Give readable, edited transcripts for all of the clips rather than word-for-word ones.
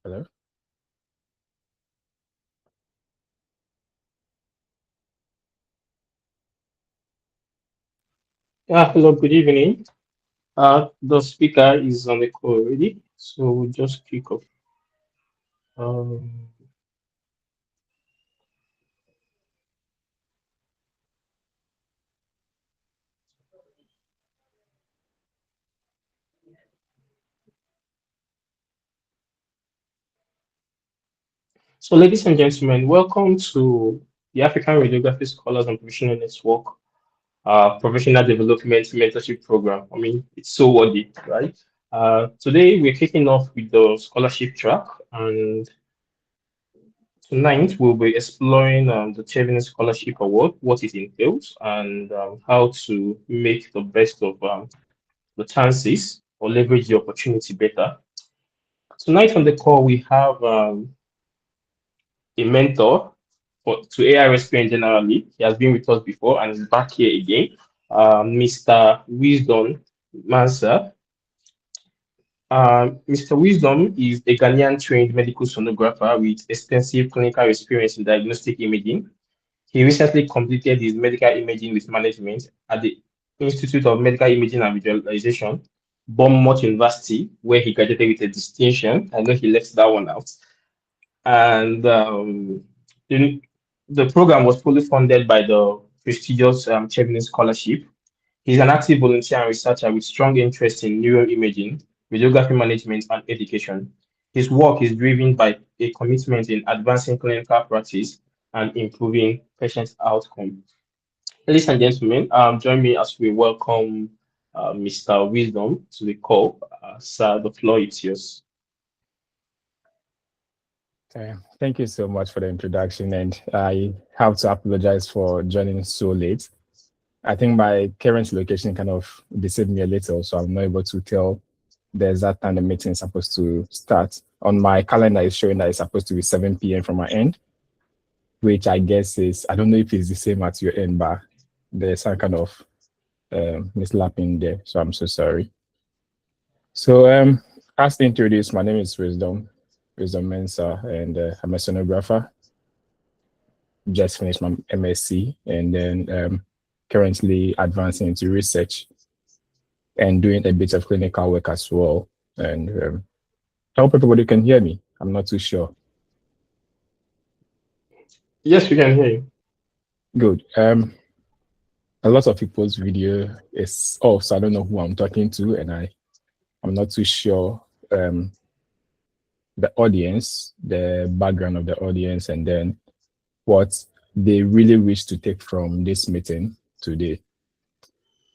Hello? Hello, good evening. The speaker is on the call already, so we'll just kick off. Um, so, ladies and gentlemen, welcome to the African Radiography Scholars and Professional Network Professional Development Mentorship Program. I mean, it's so worthy, right? Today, we're kicking off with the scholarship track, and tonight we'll be exploring the Chevening Scholarship Award, what it entails, and how to make the best of the chances or leverage the opportunity better. Tonight on the call, we have a mentor to ARSPN generally. He has been with us before and is back here again. Mr. Wisdom Mansa. Mr. Wisdom is a Ghanaian trained medical sonographer with extensive clinical experience in diagnostic imaging. He recently completed his medical imaging with management at the Institute of Medical Imaging and Visualization, Bournemouth University, where he graduated with a distinction. I know he left that one out. And the, the program was fully funded by the prestigious Chevening Scholarship. He's an active volunteer and researcher with strong interest in neuroimaging, radiography management, and education. His work is driven by a commitment in advancing clinical practice and improving patient outcome. Ladies and gentlemen, join me as we welcome Mr. Wisdom to the call. Sir, the floor is yours. Thank you so much for the introduction, and I have to apologize for joining so late. I think my current location kind of deceived me a little, so I'm not able to tell the exact time the meeting is supposed to start. On my calendar, it's showing that it's supposed to be 7 p.m. from my end, which I guess is, I don't know if it's the same at your end, but there's some kind of mislapping there, so I'm so sorry. So, as introduced, my name is Wisdom Mensa, and I'm a sonographer. Just finished my MSc, and then currently advancing into research and doing a bit of clinical work as well. And I hope everybody can hear me. I'm not too sure. Yes, we can hear you. Good. A lot of people's video is off, so I don't know who I'm talking to, and I'm not too sure the audience, the background of the audience, and then what they really wish to take from this meeting today.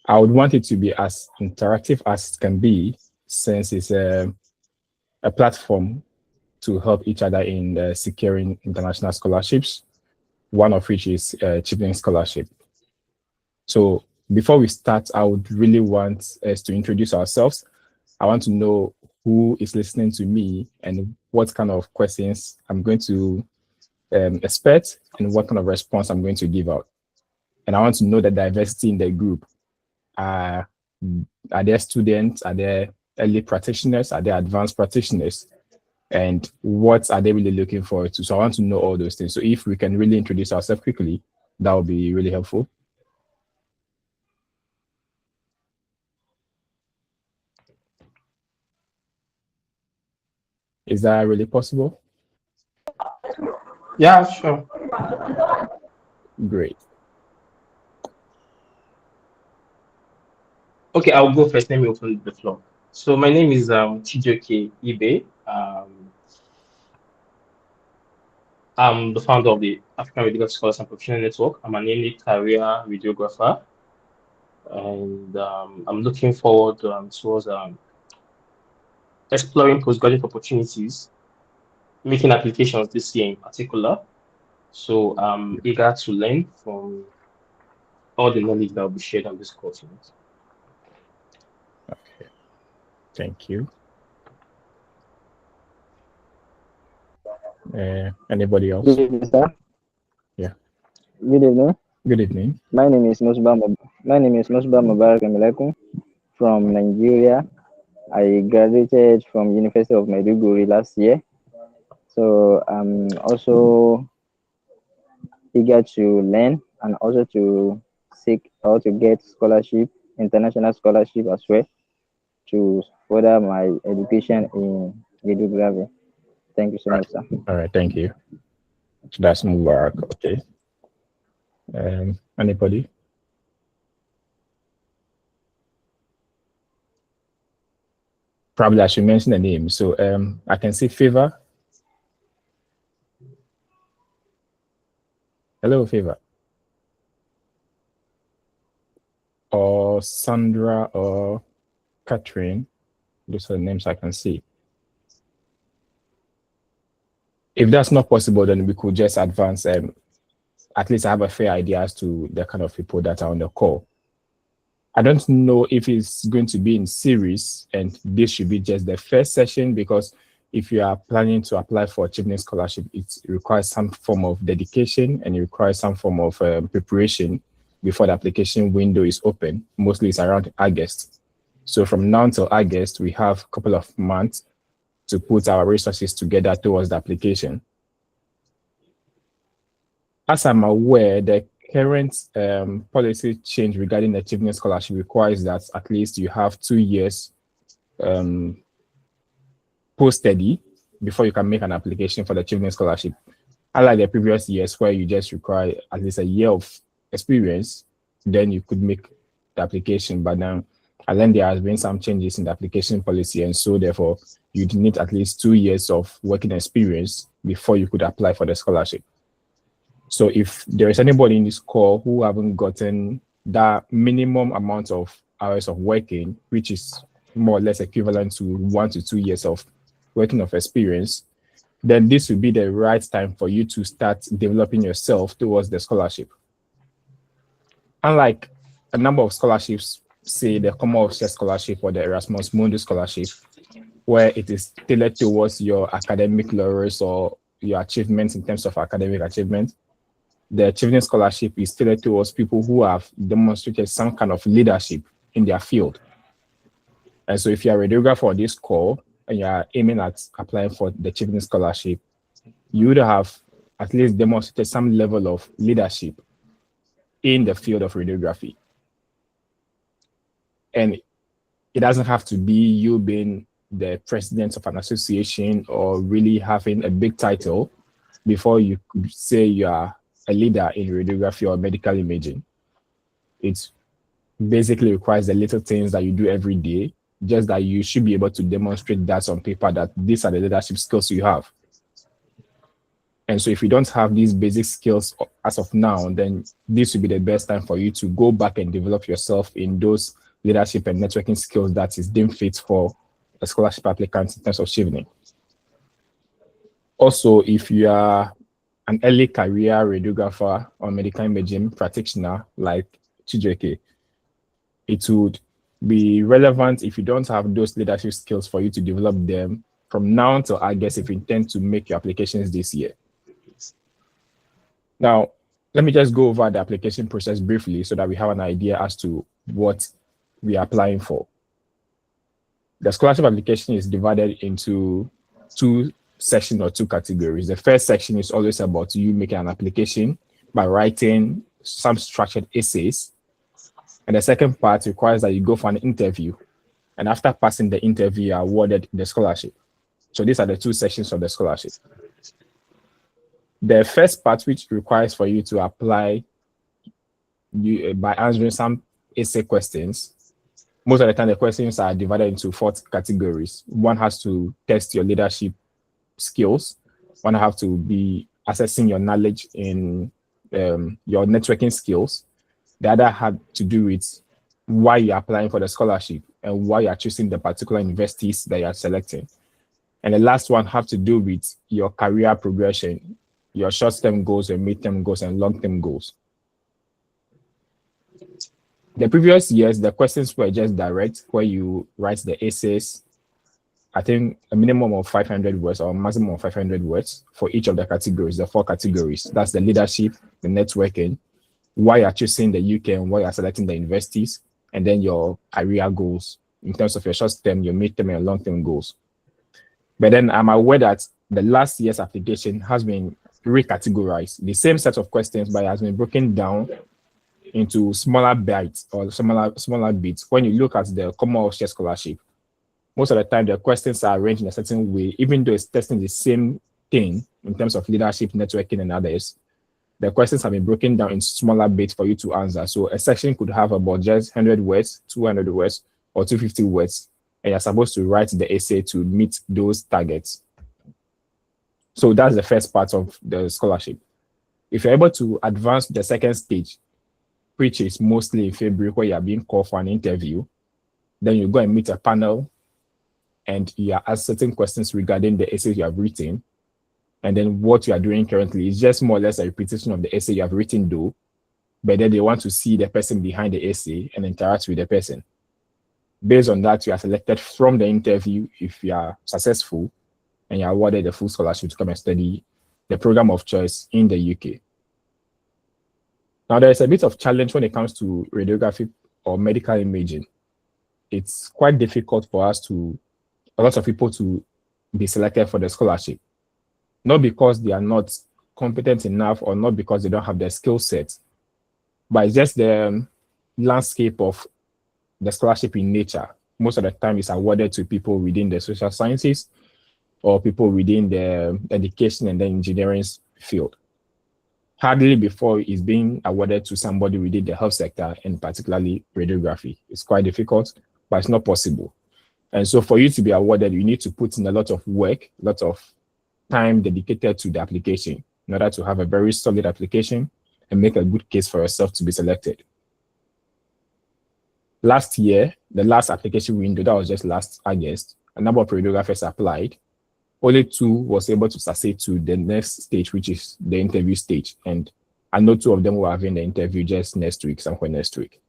I would want it to be as interactive as it can be, since it's a platform to help each other in securing international scholarships, one of which is Chevening Scholarship. So before we start, I would really want us to introduce ourselves. I want to know who is listening to me and what kind of questions I'm going to expect and what kind of response I'm going to give out. And I want to know the diversity in the group. Are there students? Are there early practitioners? Are there advanced practitioners? And what are they really looking forward to? So I want to know all those things. So if we can really introduce ourselves quickly, that would be really helpful. Is that really possible? Yeah, sure. Great. Okay, I'll go first. Let me open the floor. So my name is Chijoke Ibe. I'm the founder of the African Radiography Scholars and Professional Network. I'm an early career radiographer, and I'm looking forward towards exploring postgraduate opportunities, making applications this year in particular. So I'm eager to learn from all the knowledge that will be shared on this course. Okay. Thank you. Anybody else? Good evening, sir. Yeah. Good evening. Good evening. My name is Musba Mubarak Amilekun from Nigeria. I graduated from University of Maiduguri last year. So I'm also eager to learn and also to seek how to get scholarship, international scholarship as well, to further my education in videography. Thank you so much, sir. All right, thank you. So that's Mubarak. Okay. Anybody? Probably I should mention the name. So I can see Favor. Hello, Favor. Or Sandra or Catherine. Those are the names I can see. If that's not possible, then we could just advance. At least I have a fair idea as to the kind of people that are on the call. I don't know if it's going to be in series, and this should be just the first session, because if you are planning to apply for a Chevening scholarship, it requires some form of dedication and it requires some form of preparation before the application window is open. Mostly it's around August. So from now until August, we have a couple of months to put our resources together towards the application. As I'm aware, the current policy change regarding the Chevening scholarship requires that at least you have 2 years post-study before you can make an application for the Chevening scholarship. Unlike the previous years where you just require at least a year of experience, then you could make the application. But now, and then there has been some changes in the application policy, and so therefore you'd need at least 2 years of working experience before you could apply for the scholarship. So if there is anybody in this call who haven't gotten that minimum amount of hours of working, which is more or less equivalent to 1 to 2 years of working of experience, then this will be the right time for you to start developing yourself towards the scholarship. Unlike a number of scholarships, say the Commonwealth Scholarship or the Erasmus Mundus Scholarship, where it is tailored towards your academic laurels or your achievements in terms of academic achievement, the Chevening scholarship is tailored towards people who have demonstrated some kind of leadership in their field. And so if you're a radiographer on this call and you're aiming at applying for the Chevening scholarship, you would have at least demonstrated some level of leadership in the field of radiography. And it doesn't have to be you being the president of an association or really having a big title before you could say you are a leader in radiography or medical imaging. It basically requires the little things that you do every day, just that you should be able to demonstrate that on paper that these are the leadership skills you have. And so if you don't have these basic skills as of now, then this will be the best time for you to go back and develop yourself in those leadership and networking skills that is deemed fit for a scholarship applicant in terms of Chevening. Also, if you are an early career radiographer or medical imaging practitioner like Chijeke, it would be relevant if you don't have those leadership skills for you to develop them from now until August if you intend to make your applications this year. Now, let me just go over the application process briefly so that we have an idea as to what we are applying for. The scholarship application is divided into 2 sections or 2 categories. The first section is always about you making an application by writing some structured essays. And the second part requires that you go for an interview. And after passing the interview, you are awarded the scholarship. So these are the 2 sections of the scholarship. The first part, which requires for you to apply by answering some essay questions. Most of the time, the questions are divided into 4 categories. One has to test your leadership skills. One have to be assessing your knowledge in your networking skills. The other had to do with why you're applying for the scholarship and why you're choosing the particular universities that you're selecting. And the last one have to do with your career progression, your short-term goals, your mid-term goals, and long-term goals. The previous years, the questions were just direct, where you write the essays, I think a minimum of 500 words or a maximum of 500 words for each of the categories, the 4 categories. That's the leadership, the networking, why you're choosing the UK and why you're selecting the universities, and then your career goals in terms of your short-term, your mid-term, and your long-term goals. But then I'm aware that the last year's application has been recategorized. The same set of questions, but it has been broken down into smaller bites or smaller bits. When you look at the Commonwealth Share Scholarship, most of the time the questions are arranged in a certain way, even though it's testing the same thing in terms of leadership, networking, and others. The questions have been broken down into smaller bits for you to answer. So a section could have about just 100 words, 200 words, or 250 words, and you're supposed to write the essay to meet those targets. So that's the first part of the scholarship. If you're able to advance to the second stage, which is mostly in February, where you're being called for an interview, then you go and meet a panel and you are asked certain questions regarding the essays you have written. And then what you are doing currently is just more or less a repetition of the essay you have written, though, but then they want to see the person behind the essay and interact with the person. Based on that, you are selected from the interview if you are successful, and you are awarded the full scholarship to come and study the program of choice in the UK. Now, there is a bit of challenge when it comes to radiography or medical imaging. It's quite difficult for a lot of people to be selected for the scholarship. Not because they are not competent enough or not because they don't have the skill set, but it's just the landscape of the scholarship in nature. Most of the time it's awarded to people within the social sciences or people within the education and the engineering field. Hardly before it's being awarded to somebody within the health sector, and particularly radiography. It's quite difficult, but it's not possible. And so for you to be awarded, you need to put in a lot of work, a lot of time dedicated to the application in order to have a very solid application and make a good case for yourself to be selected. Last year, the last application window, that was just last August, a number of radiographers applied. Only 2 was able to succeed to the next stage, which is the interview stage. And I know 2 of them were having the interview just next week, somewhere next week.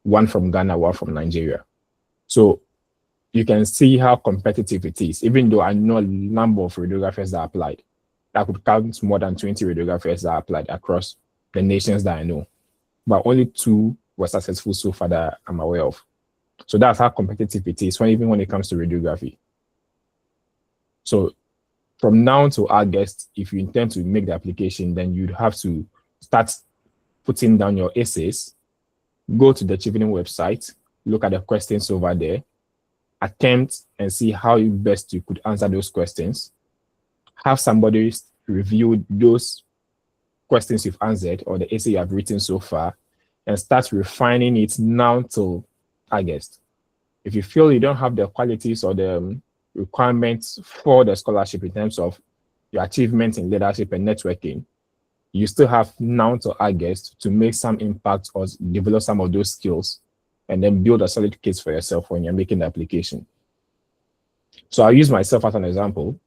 1 from Ghana, 1 from Nigeria. So you can see how competitive it is, even though I know a number of radiographers that applied. I could count more than 20 radiographers that applied across the nations that I know. But only 2 were successful so far that I'm aware of. So that's how competitive it is, even when it comes to radiography. So from now to August, if you intend to make the application, then you'd have to start putting down your essays, go to the Chevening website, look at the questions over there, attempt and see how best you could answer those questions, have somebody review those questions you've answered or the essay you have written so far, and start refining it now till August. If you feel you don't have the qualities or the requirements for the scholarship in terms of your achievements in leadership and networking, you still have now to August to make some impact or develop some of those skills and then build a solid case for yourself when you're making the application. So I'll use myself as an example.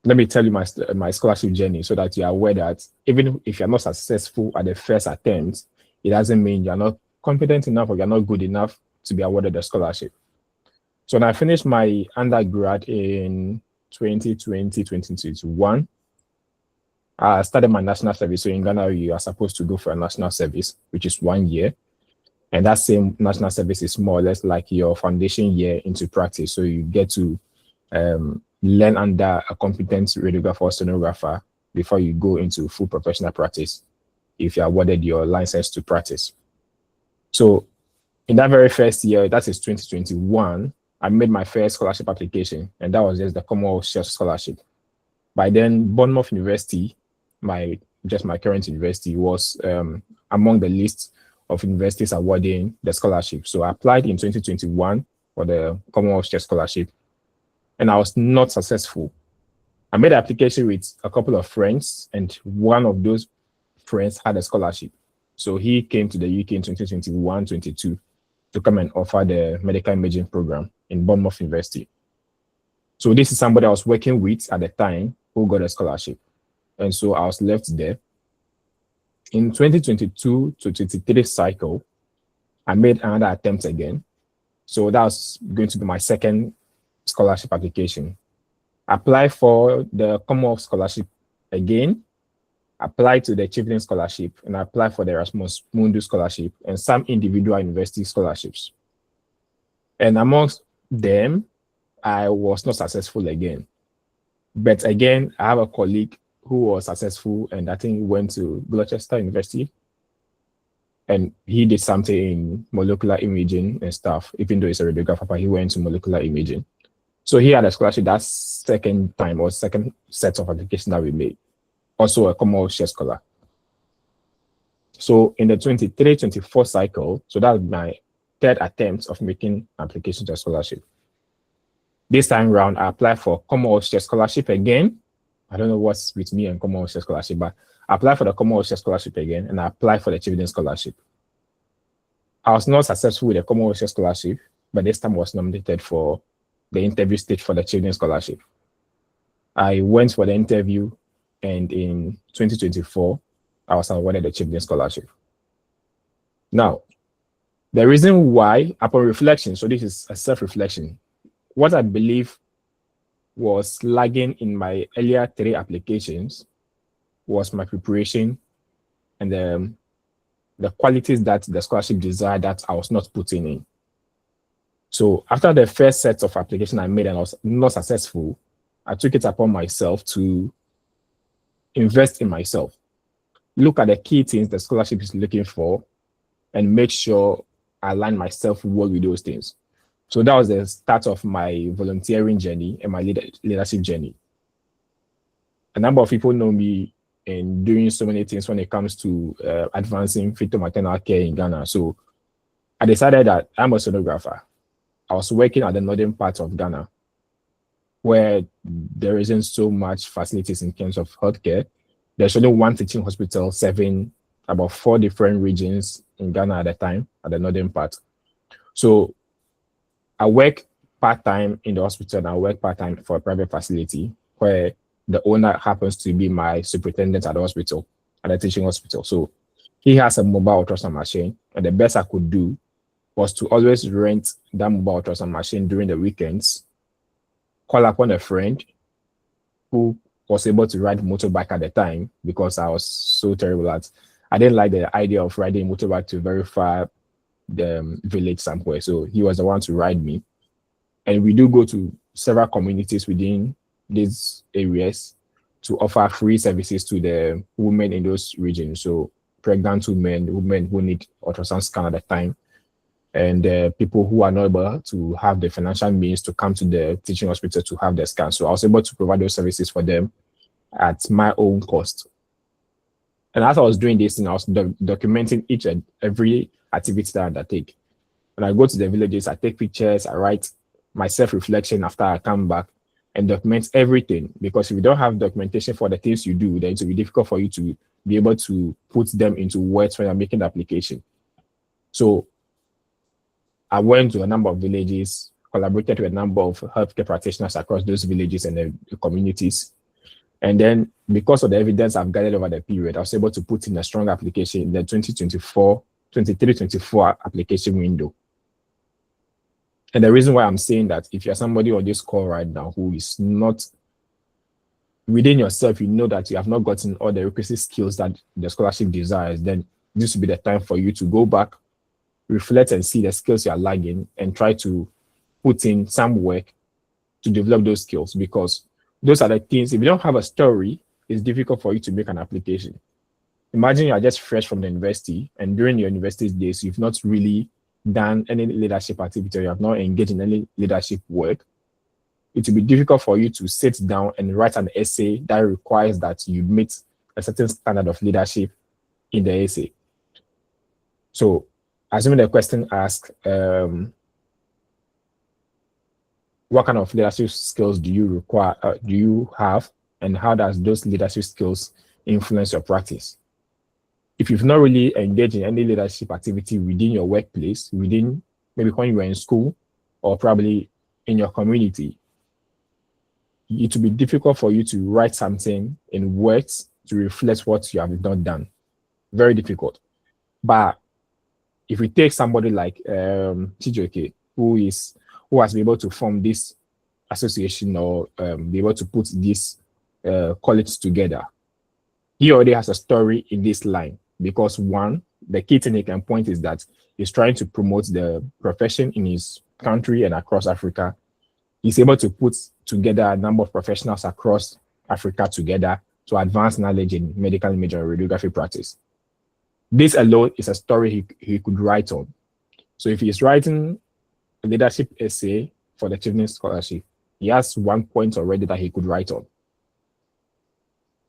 Let me tell you my scholarship journey so that you're aware that even if you're not successful at the first attempt, it doesn't mean you're not competent enough or you're not good enough to be awarded the scholarship. So when I finished my undergrad in 2020-2021, I started my national service. So in Ghana, you are supposed to go for a national service, which is 1 year. And that same national service is more or less like your foundation year into practice. So you get to learn under a competent radiographer or sonographer before you go into full professional practice if you are awarded your license to practice. So in that very first year, that is 2021, I made my first scholarship application, and that was just the Commonwealth Share Scholarship. By then, Bournemouth University, my current university, was among the list of universities awarding the scholarship. So I applied in 2021 for the Commonwealth Share Scholarship, and I was not successful. I made the application with a couple of friends, and one of those friends had a scholarship. So he came to the UK in 2021-22 to come and offer the medical imaging program in Bournemouth University. So this is somebody I was working with at the time who got a scholarship. And so I was left there. In 2022-23 cycle, I made another attempt again. So that was going to be my second scholarship application. Applied for the Commonwealth Scholarship again, applied to the Chevening Scholarship, and applied for the Erasmus Mundus Scholarship and some individual university scholarships. And amongst them, I was not successful again. But again, I have a colleague who was successful and I think went to Gloucester University, and he did something in molecular imaging and stuff. Even though he's a radiographer, but he went to molecular imaging. So he had a scholarship that second time or second set of application that we made. Also a Commonwealth Share Scholar. So in the 23-24 cycle, so that was my third attempt of making application to a scholarship. This time round, I applied for Commonwealth Share Scholarship again. I don't know what's with me and Commonwealth Share Scholarship, but I applied for the Commonwealth Share Scholarship again, and I applied for the Chevening Scholarship. I was not successful with the Commonwealth Share Scholarship, but this time I was nominated for the interview stage for the Chevening Scholarship. I went for the interview, and in 2024, I was awarded the Chevening Scholarship. Now, the reason why, upon reflection, so this is a self-reflection, what I believe was lagging in my earlier 3 applications was my preparation and the qualities that the scholarship desired that I was not putting in. So after the first set of application I made and I was not successful, I took it upon myself to invest in myself. Look at the key things the scholarship is looking for and make sure I align myself well with those things. So that was the start of my volunteering journey and my leadership journey. A number of people know me in doing so many things when it comes to advancing fetal-maternal care in Ghana. So I decided that I'm a sonographer. I was working at the northern part of Ghana, where there isn't so much facilities in terms of healthcare. There's only one teaching hospital serving about 4 different regions in Ghana at the time, at the northern part. So I work part-time in the hospital and I work part-time for a private facility where the owner happens to be my superintendent at the hospital, at the teaching hospital. So he has a mobile ultrasound machine, and the best I could do was to always rent that mobile ultrasound machine during the weekends, call upon a friend who was able to ride motorbike at the time because I was so terrible at. I didn't like the idea of riding motorbike to very far the village somewhere. So he was the one to ride me. And we do go to several communities within these areas to offer free services to the women in those regions. So pregnant women who need ultrasound scan at the time, and people who are not able to have the financial means to come to the teaching hospital to have the scan. So I was able to provide those services for them at my own cost. And as I was doing this, I was documenting each and every activity that I undertake. When I go to the villages, I take pictures, I write my self-reflection after I come back and document everything. Because if you don't have documentation for the things you do, then it will be difficult for you to be able to put them into words when you're making the application. So I went to a number of villages, collaborated with a number of healthcare practitioners across those villages and the communities. And then because of the evidence I've gathered over the period, I was able to put in a strong application in the 23-24 application window. And the reason why I'm saying that, if you're somebody on this call right now who is not within yourself, you know that you have not gotten all the requisite skills that the scholarship desires, then this will be the time for you to go back, reflect and see the skills you are lagging and try to put in some work to develop those skills, because those are the things, if you don't have a story, it's difficult for you to make an application. Imagine you are just fresh from the university and during your university days, you've not really done any leadership activity, or you have not engaged in any leadership work. It will be difficult for you to sit down and write an essay that requires that you meet a certain standard of leadership in the essay. So, assuming the question asks, what kind of leadership skills do you require, do you have, and how does those leadership skills influence your practice? If you've not really engaged in any leadership activity within your workplace, within maybe when you were in school or probably in your community, it will be difficult for you to write something in words to reflect what you have not done. Very difficult. But if we take somebody like Chijioke, who has been able to form this association or be able to put this college together, he already has a story in this line, because one, the key thing he can point is that he's trying to promote the profession in his country and across Africa. He's able to put together a number of professionals across Africa together to advance knowledge in medical imaging and radiography practice. This alone is a story he could write on. So if he's writing a leadership essay for the Chevening Scholarship, he has 1 point already that he could write on.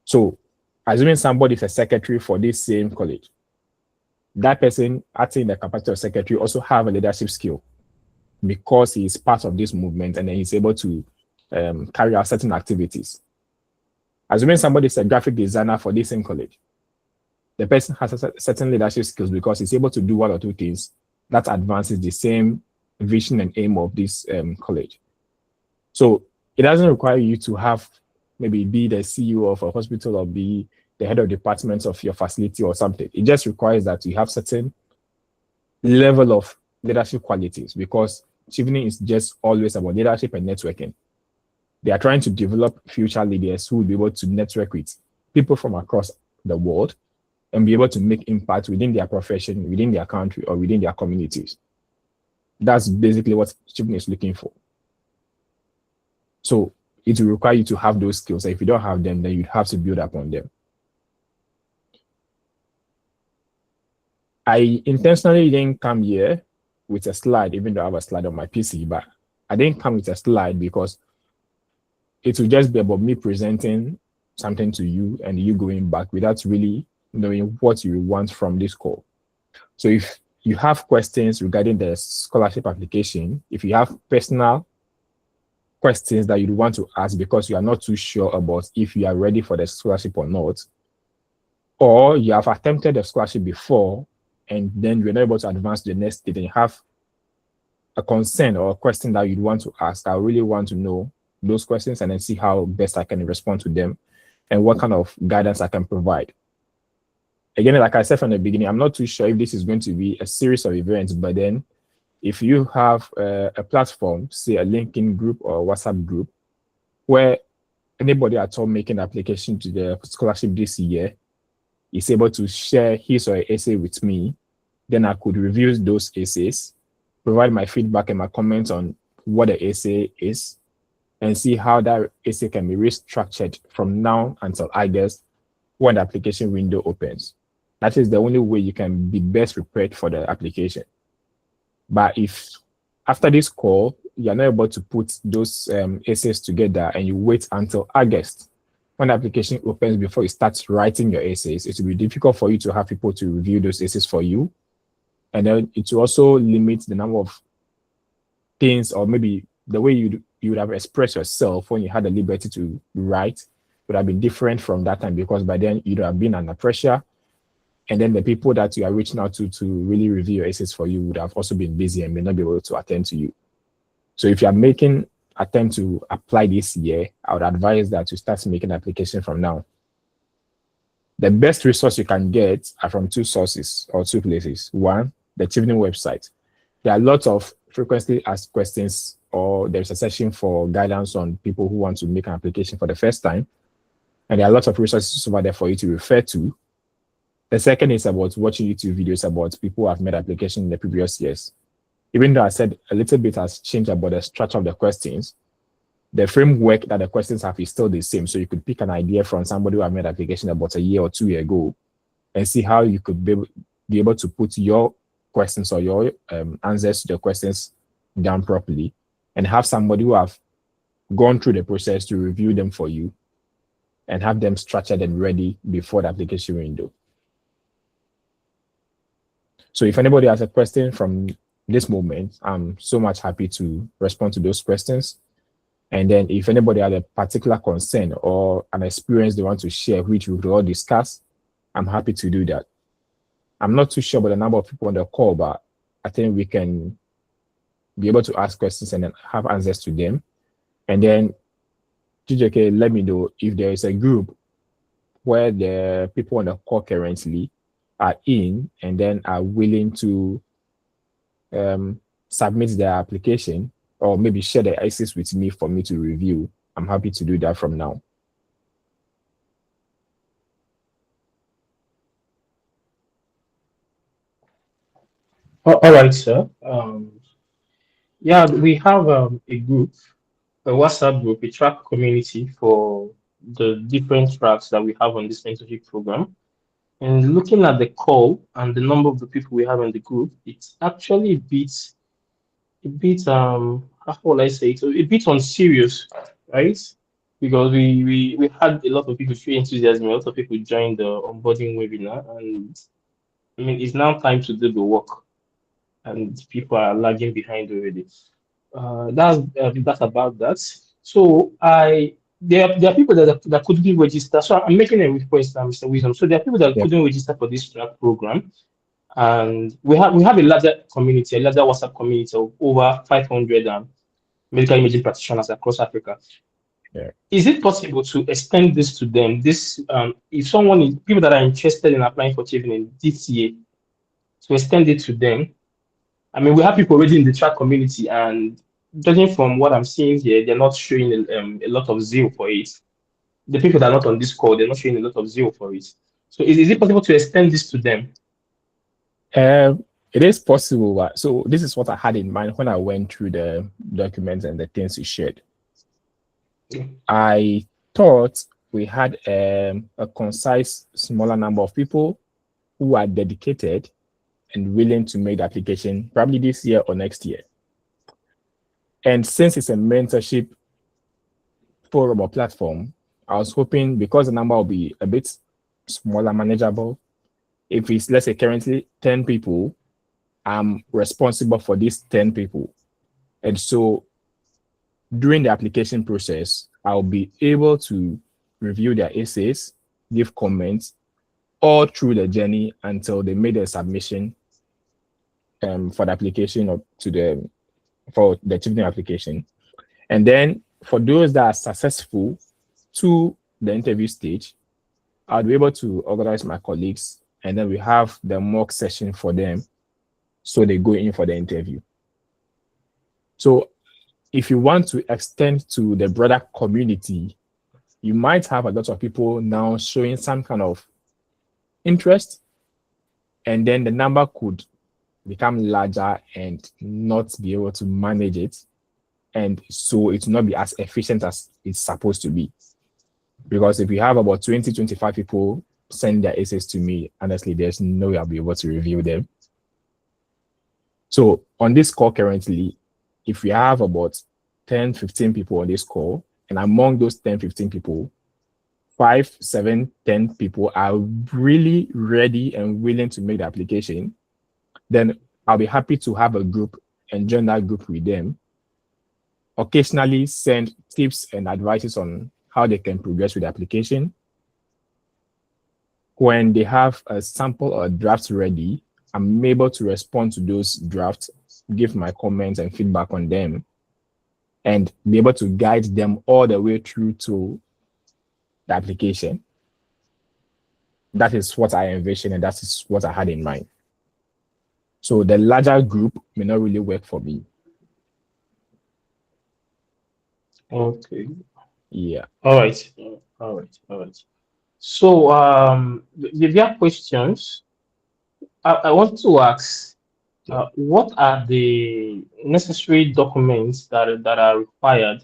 So assuming somebody is a secretary for this same college, that person acting in the capacity of secretary also have a leadership skill because he is part of this movement and then he's able to carry out certain activities. Assuming somebody is a graphic designer for this same college, the person has a certain leadership skills because he's able to do one or two things that advances the same vision and aim of this college. So it doesn't require you to have maybe be the CEO of a hospital or be the head of departments of your facility or something. It just requires that you have certain level of leadership qualities because Chevening is just always about leadership and networking. They are trying to develop future leaders who will be able to network with people from across the world and be able to make impact within their profession, within their country, or within their communities. That's basically what Chevening is looking for. So it will require you to have those skills. If you don't have them, then you'd have to build upon them. I intentionally didn't come here with a slide, even though I have a slide on my PC, but I didn't come with a slide because it will just be about me presenting something to you and you going back without really knowing what you want from this call. So if you have questions regarding the scholarship application, if you have personal questions that you want to ask because you are not too sure about if you are ready for the scholarship or not, or you have attempted the scholarship before and then you're not able to advance to the next stage and you have a concern or a question that you'd want to ask, I really want to know those questions and then see how best I can respond to them and what kind of guidance I can provide. Again, like I said from the beginning, I'm not too sure if this is going to be a series of events, but then if you have a platform, say a LinkedIn group or a WhatsApp group, where anybody at all making application to the scholarship this year is able to share his or her essay with me, then I could review those essays, provide my feedback and my comments on what the essay is, and see how that essay can be restructured from now until August when the application window opens. That is the only way you can be best prepared for the application. But if after this call, you're not able to put those essays together and you wait until August, when the application opens before you start writing your essays, it will be difficult for you to have people to review those essays for you. And then it will also limit the number of things or maybe the way you would have expressed yourself when you had the liberty to write would have been different from that time because by then you'd have been under pressure. And then the people that you are reaching out to really review your essays for you would have also been busy and may not be able to attend to you. So if you are making attempt to apply this year, I would advise that you start making application from now. The best resource you can get are from two sources or two places. One, the Chevening website. There are lots of frequently asked questions or there's a section for guidance on people who want to make an application for the first time. And there are lots of resources over there for you to refer to. The second is about watching YouTube videos about people who have made application in the previous years. Even though I said a little bit has changed about the structure of the questions, the framework that the questions have is still the same. So you could pick an idea from somebody who have made application about a year or 2 years ago and see how you could be able to put your questions or your answers to the questions down properly and have somebody who have gone through the process to review them for you and have them structured and ready before the application window. So if anybody has a question from this moment, I'm so much happy to respond to those questions. And then if anybody has a particular concern or an experience they want to share, which we will all discuss, I'm happy to do that. I'm not too sure about the number of people on the call, but I think we can be able to ask questions and then have answers to them. And then, TJK, let me know if there is a group where the people on the call currently are in and then are willing to submit their application or maybe share their essays with me for me to review. I'm happy to do that from now. All right, sir. Yeah, we have a group a WhatsApp group, a track community for the different tracks that we have on this mentorship program. And looking at the call and the number of the people we have in the group, it's actually how will I say it? So a bit unserious, right? Because we had a lot of people show enthusiasm, a lot of people joined the onboarding webinar, and I mean it's now time to do the work, and people are lagging behind already. That's about that. So there are people that couldn't register. So I'm making a request, Mr. Wisdom. So there are people that Yep. couldn't register for this track program, and we have a larger community, a larger WhatsApp community of over 500 medical imaging practitioners across Africa. Yeah. Is it possible to extend this to them? If people that are interested in applying for Chevening this year, to extend it to them. I mean, we have people already in the track community, and judging from what I'm seeing here, they're not showing a lot of zeal for it. The people that are not on this call, they're not showing a lot of zeal for it. So is it possible to extend this to them? It is possible. So this is what I had in mind when I went through the documents and the things you shared. Yeah. I thought we had a concise, smaller number of people who are dedicated and willing to make the application probably this year or next year. And since it's a mentorship forum or platform, I was hoping because the number will be a bit smaller, manageable. If it's, let's say, currently 10 people, I'm responsible for these 10 people. And so during the application process, I'll be able to review their essays, give comments all through the journey until they made a submission for the application or for the Chevening application. And then for those that are successful to the interview stage, I'll be able to organize my colleagues, and then we have the mock session for them so they go in for the interview. So if you want to extend to the broader community, you might have a lot of people now showing some kind of interest, and then the number could become larger and not be able to manage it. And so it will not be as efficient as it's supposed to be. Because if you have about 20, 25 people send their essays to me, honestly, there's no way I'll be able to review them. So on this call currently, if we have about 10, 15 people on this call, and among those 10, 15 people, 5, 7, 10 people are really ready and willing to make the application, then I'll be happy to have a group and join that group with them. Occasionally send tips and advices on how they can progress with the application. When they have a sample or drafts ready, I'm able to respond to those drafts, give my comments and feedback on them, and be able to guide them all the way through to the application. That is what I envisioned, and that is what I had in mind. So the larger group may not really work for me. Okay. Yeah. All right. So, if you have questions, I want to ask, what are the necessary documents that are required?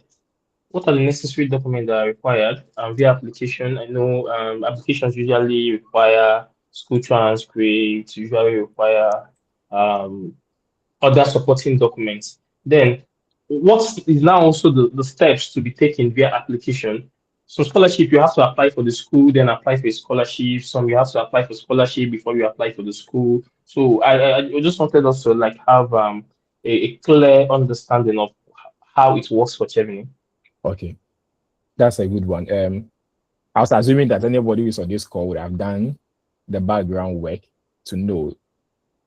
What are the necessary documents that are required via application? I know applications usually require school transcripts, usually require other supporting documents. Then, what is now also the steps to be taken via application? So scholarship, you have to apply for the school, then apply for a scholarship. Some you have to apply for scholarship before you apply for the school. So I just wanted us to have a clear understanding of how it works for Chevening. Okay. That's a good one. I was assuming that anybody who's on this call would have done the background work to know.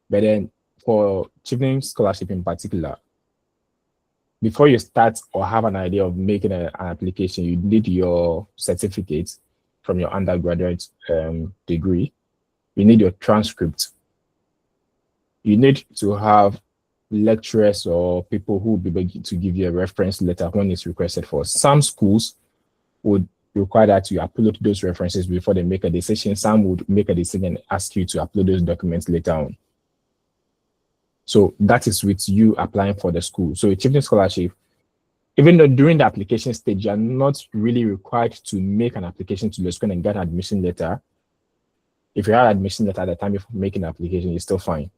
But then for Chevening scholarship in particular, before you start or have an idea of making an application, you need your certificate from your undergraduate degree. You need your transcript. You need to have lecturers or people who will be able to give you a reference letter when it's requested for. Some schools would require that you upload those references before they make a decision. Some would make a decision and ask you to upload those documents later on. So that is with you applying for the school. So a Chevening scholarship, even though during the application stage, you're not really required to make an application to the school and get an admission letter. If you have admission letter at the time of making the application, it's still fine.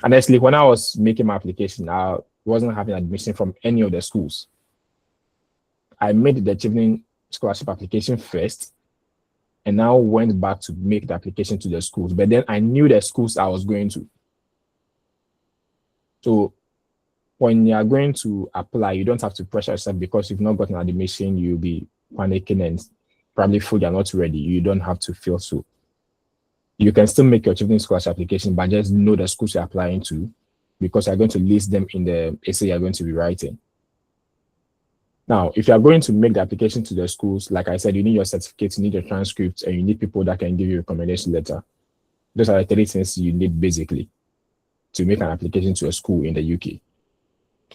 Honestly, when I was making my application, I wasn't having admission from any of the schools. I made the Chevening scholarship application first, and now went back to make the application to the schools. But then I knew the schools I was going to. So when you are going to apply, you don't have to pressure yourself because you've not gotten admission, you'll be panicking and probably feel you're not ready. You don't have to feel so. You can still make your Chevening scholarship application, but just know the schools you're applying to because you're going to list them in the essay you're going to be writing. Now, if you're going to make the application to the schools, like I said, you need your certificates, you need your transcripts, and you need people that can give you a recommendation letter. Those are the 3 things you need basically to make an application to a school in the UK.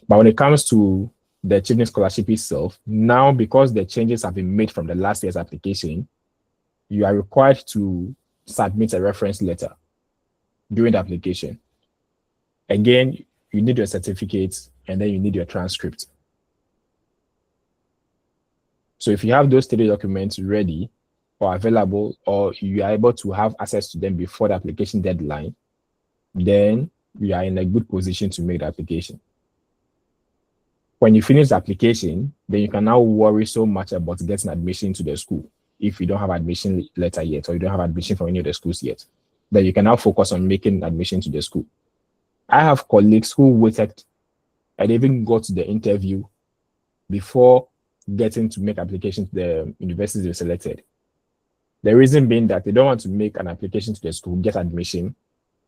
But when it comes to the Chevening scholarship itself, now because the changes have been made from the last year's application, you are required to submit a reference letter during the application. Again, you need your certificates and then you need your transcript. So if you have those 3 documents ready or available, or you are able to have access to them before the application deadline, then you are in a good position to make the application. When you finish the application, then you can now worry so much about getting admission to the school. If you don't have admission letter yet, or you don't have admission from any of the schools yet, then you can now focus on making admission to the school. I have colleagues who waited and even got to the interview before getting to make application to the universities they selected. The reason being that they don't want to make an application to the school, get admission,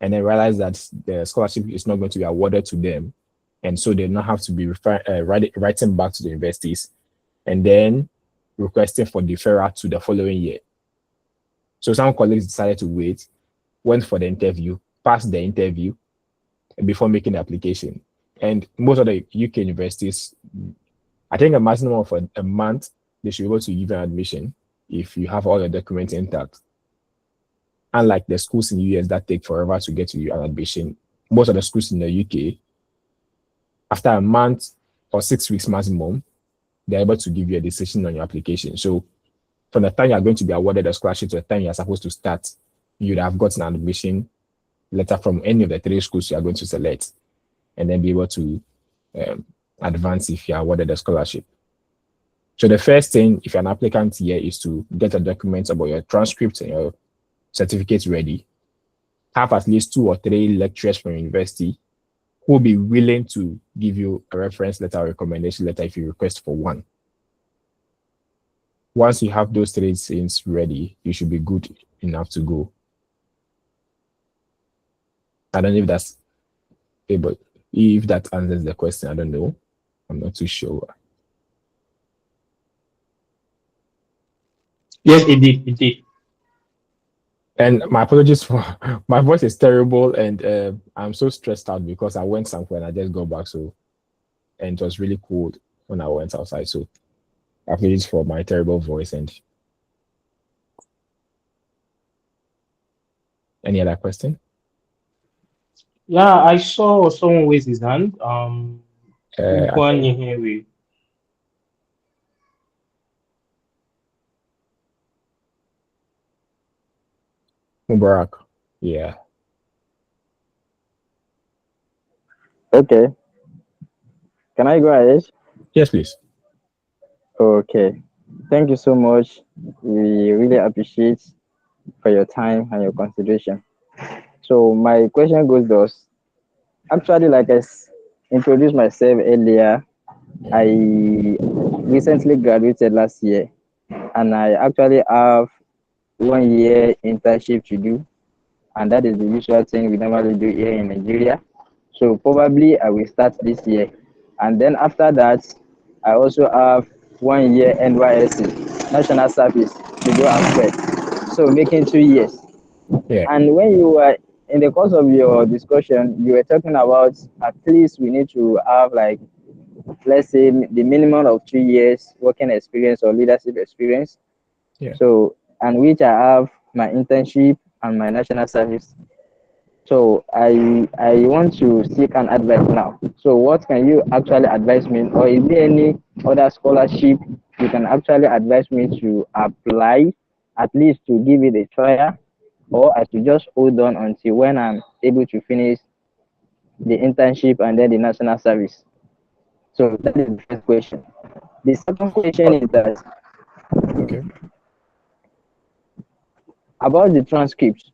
and then realize that the scholarship is not going to be awarded to them. And so they not have to be writing back to the universities and then requesting for deferral to the following year. So some colleagues decided to wait, went for the interview, passed the interview before making the application. And most of the UK universities, I think a maximum of a month, they should be able to give an admission if you have all your documents intact. Unlike the schools in the US that take forever to get you an admission, most of the schools in the UK, after a month or 6 weeks maximum, they're able to give you a decision on your application. So from the time you're going to be awarded a scholarship to the time you're supposed to start, you'd have gotten an admission letter from any of the 3 schools you are going to select, and then be able to advance if you are awarded a scholarship. So the first thing, if you're an applicant here, is to get the documents about your transcripts and your certificates ready. Have at least 2 or 3 lecturers from university who will be willing to give you a reference letter or recommendation letter if you request for one. Once you have those 3 things ready, you should be good enough to go. I don't know if that's able, if that answers the question. I don't know. I'm not too sure. Yes, it did. It did. And my apologies for my voice is terrible, and I'm so stressed out because I went somewhere and I just got back. So, and it was really cold when I went outside. So, apologies for my terrible voice. And any other question? Yeah, I saw someone raise his hand. Mubarak. Yeah. Okay. Can I go ahead? Yes, please. Okay. Thank you so much. We really appreciate for your time and your consideration. So my question goes thus. Actually, like introduced myself earlier, I recently graduated last year, and I actually have 1 year internship to do, and that is the usual thing we normally do here in Nigeria. So probably I will start this year, and then after that, I also have 1 year NYSC, National Service, to do as well. So making 2 years. Yeah. And when you were in the course of your discussion, you were talking about at least we need to have, like, let's say the minimum of 2 years working experience or leadership experience. Yeah. So, and which I have my internship and my national service. So I want to seek an advice now. So what can you actually advise me, or is there any other scholarship, you can actually advise me to apply, at least to give it a trial, or I should just hold on until when I'm able to finish the internship and then the national service. So that is the first question. The second question Oh, is that okay. about the transcripts.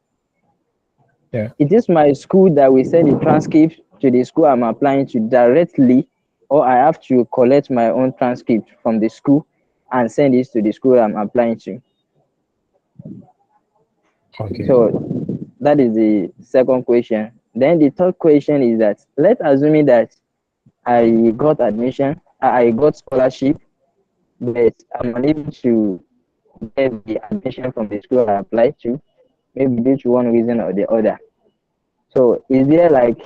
Yeah. It is my school that will send the transcript to the school I'm applying to directly, or I have to collect my own transcript from the school and send it to the school I'm applying to. Okay. So that is the second question. Then the third question is that let's assume that I got admission, I got scholarship, but I'm unable to get the admission from the school I applied to, maybe due to one reason or the other. So is there like,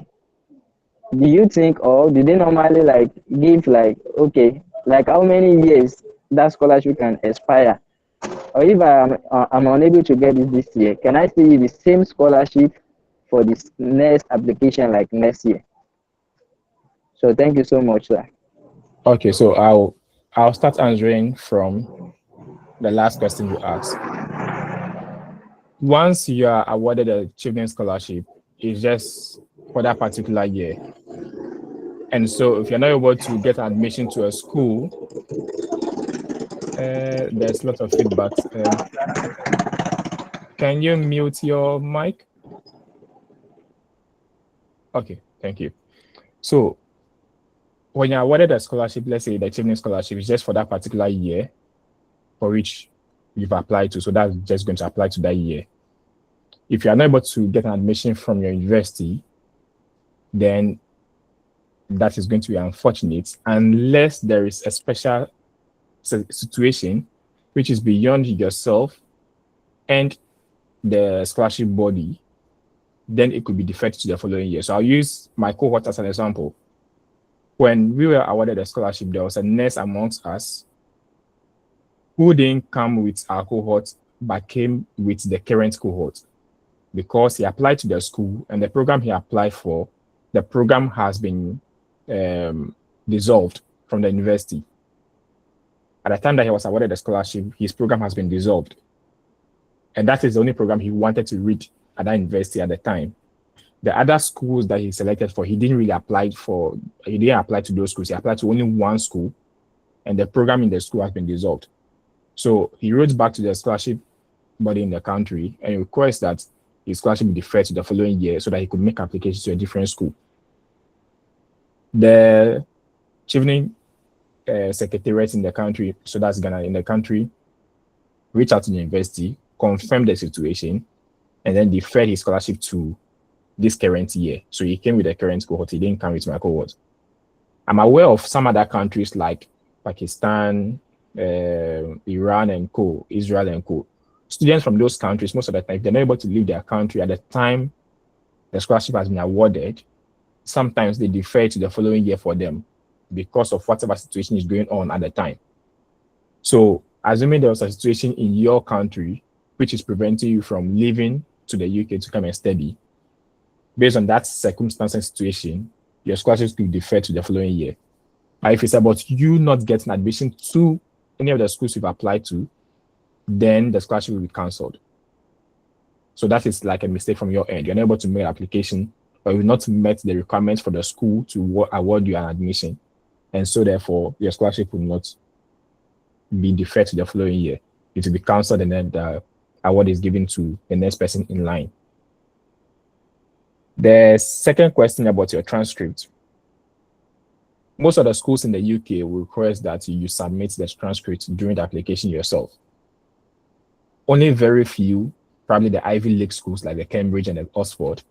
do you think, or do they normally like give like, okay, like how many years that scholarship can expire? Or if I'm unable to get it this year, can I still use the same scholarship for this next application like next year? So thank you so much, sir. Okay, so I'll start answering from the last question you asked. Once you are awarded a Chevening scholarship, it's just for that particular year. And so if you're not able to get admission to a school, there's lots of feedback. Can you mute your mic? Okay, thank you. So when you're awarded a scholarship, let's say the Chevening scholarship is just for that particular year for which you've applied to. So that's just going to apply to that year. If you are not able to get an admission from your university, then that is going to be unfortunate unless there is a special situation which is beyond yourself and the scholarship body, then it could be deferred to the following year. So I'll use my cohort as an example. When we were awarded a scholarship, there was a nurse amongst us who didn't come with our cohort, but came with the current cohort because he applied to the school and the program he applied for, the program has been dissolved from the university. At the time that he was awarded the scholarship, his program has been dissolved. And that is the only program he wanted to read at that university at the time. The other schools that he selected for, he didn't apply to those schools. He applied to only one school, and the program in the school has been dissolved. So he wrote back to the scholarship body in the country and requests that his scholarship be deferred to the following year so that he could make applications to a different school. The Chevening secretariat in the country, so that's Ghana in the country, reached out to the university, confirmed the situation, and then deferred his scholarship to this current year. So he came with the current cohort, he didn't come with my cohort. I'm aware of some other countries like Pakistan, Iran and co, Israel and co. Students from those countries, most of the time, if they're not able to leave their country at the time the scholarship has been awarded, sometimes they defer to the following year for them because of whatever situation is going on at the time. So assuming there was a situation in your country which is preventing you from leaving to the UK to come and study, based on that circumstance and situation, your scholarship could defer to the following year. But if it's about you not getting admission to any of the schools you've applied to, then the scholarship will be cancelled. So that is like a mistake from your end. You're not able to make an application, or you've not met the requirements for the school to award you an admission. And so therefore, your scholarship will not be deferred to the following year. It will be cancelled and then the award is given to the next person in line. The second question about your transcript. Most of the schools in the UK will request that you submit the transcript during the application yourself. Only very few, probably the Ivy League schools like the Cambridge and the Oxford,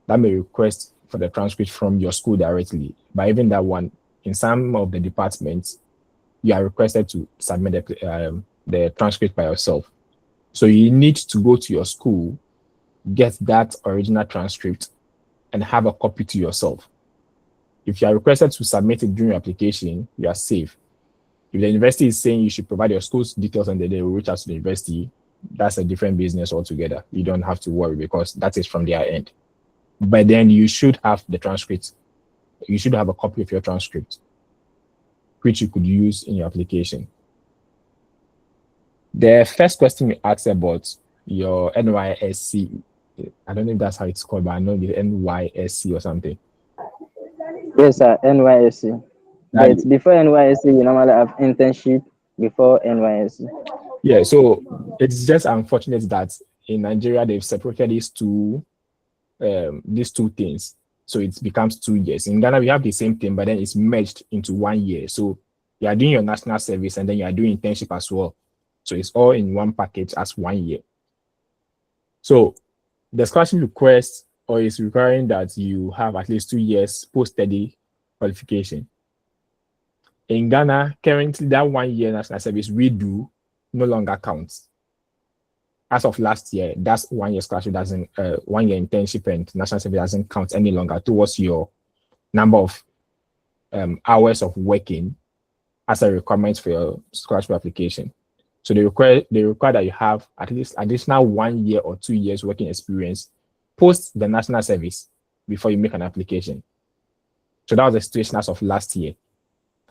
that may request for the transcript from your school directly. But even that one, in some of the departments, you are requested to submit the transcript by yourself. So you need to go to your school, get that original transcript, and have a copy to yourself. If you are requested to submit it during your application, you are safe. If the university is saying you should provide your school's details and then they will reach out to the university, that's a different business altogether. You don't have to worry because that is from their end. But then you should have the transcript. You should have a copy of your transcript. which you could use in your application. The first question you asked about your NYSC, I don't know if that's how it's called, but I know the NYSC or something. Yes, sir. NYSC. That, But before NYSC, you normally have internship before NYSC. yeah, so it's just unfortunate that in Nigeria they've separated these two things, so it becomes 2 years. In Ghana we have the same thing, but then it's merged into 1 year. So you are doing your national service and then you are doing internship as well. So it's all in one package as 1 year. So the scholarship request or is requiring that you have at least 2 years post-study qualification. In Ghana, currently that 1 year national service we do no longer counts. As of last year, that's 1 year scholarship doesn't 1 year internship and national service doesn't count any longer towards your number of hours of working as a requirement for your scholarship application. So they require that you have at least additional 1 year or 2 years working experience post the national service before you make an application. So that was the situation as of last year.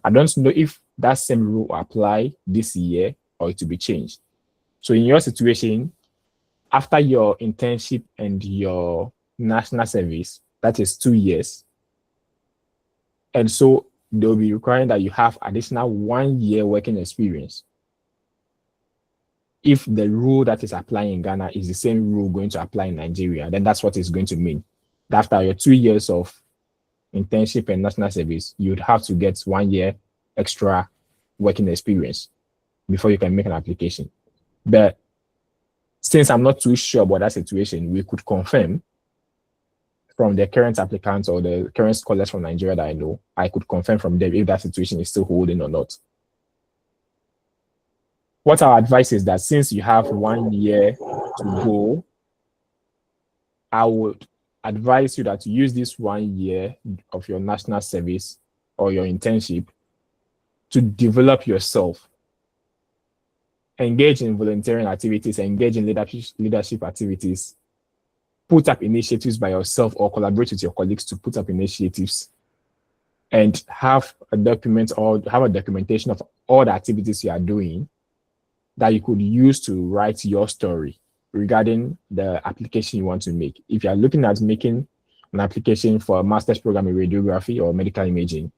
I don't know if that same rule will apply this year or it will be changed. So in your situation, after your internship and your national service, that is 2 years. And so they'll be requiring that you have additional 1 year working experience. If the rule that is applying in Ghana is the same rule going to apply in Nigeria, then that's what it's going to mean. After your 2 years of internship and national service, you'd have to get 1 year extra working experience before you can make an application. But since I'm not too sure about that situation, we could confirm from the current applicants or the current scholars from Nigeria that I know, I could confirm from them if that situation is still holding or not. What our advice is that since you have 1 year to go, I would advise you that to use this 1 year of your national service or your internship to develop yourself. Engage in volunteering activities, engage in leadership activities, put up initiatives by yourself or collaborate with your colleagues to put up initiatives, and have a document or have a documentation of all the activities you are doing that you could use to write your story regarding the application you want to make. If you are looking at making an application for a master's program in radiography or medical imaging,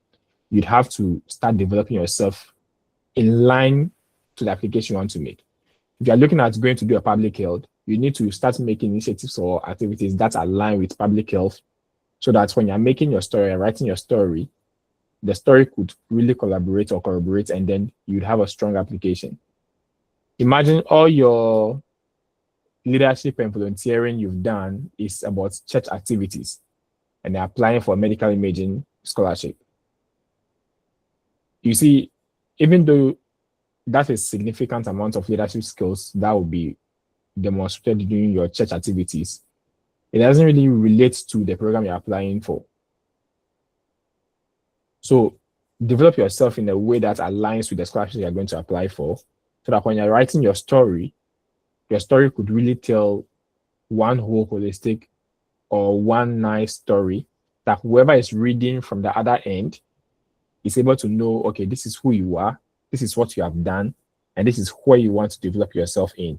you'd have to start developing yourself in line to the application you want to make. If you're looking at going to do a public health, you need to start making initiatives or activities that align with public health so that when you're making your story and writing your story, the story could really collaborate or corroborate, and then you'd have a strong application. Imagine all your leadership and volunteering you've done is about church activities and they're applying for a medical imaging scholarship. You see, even though that's a significant amount of leadership skills that will be demonstrated during your church activities, it doesn't really relate to the program you're applying for. So develop yourself in a way that aligns with the scholarship you're going to apply for, so that when you're writing your story could really tell one whole holistic or one nice story that whoever is reading from the other end is able to know, okay, this is who you are, this is what you have done, and this is where you want to develop yourself in.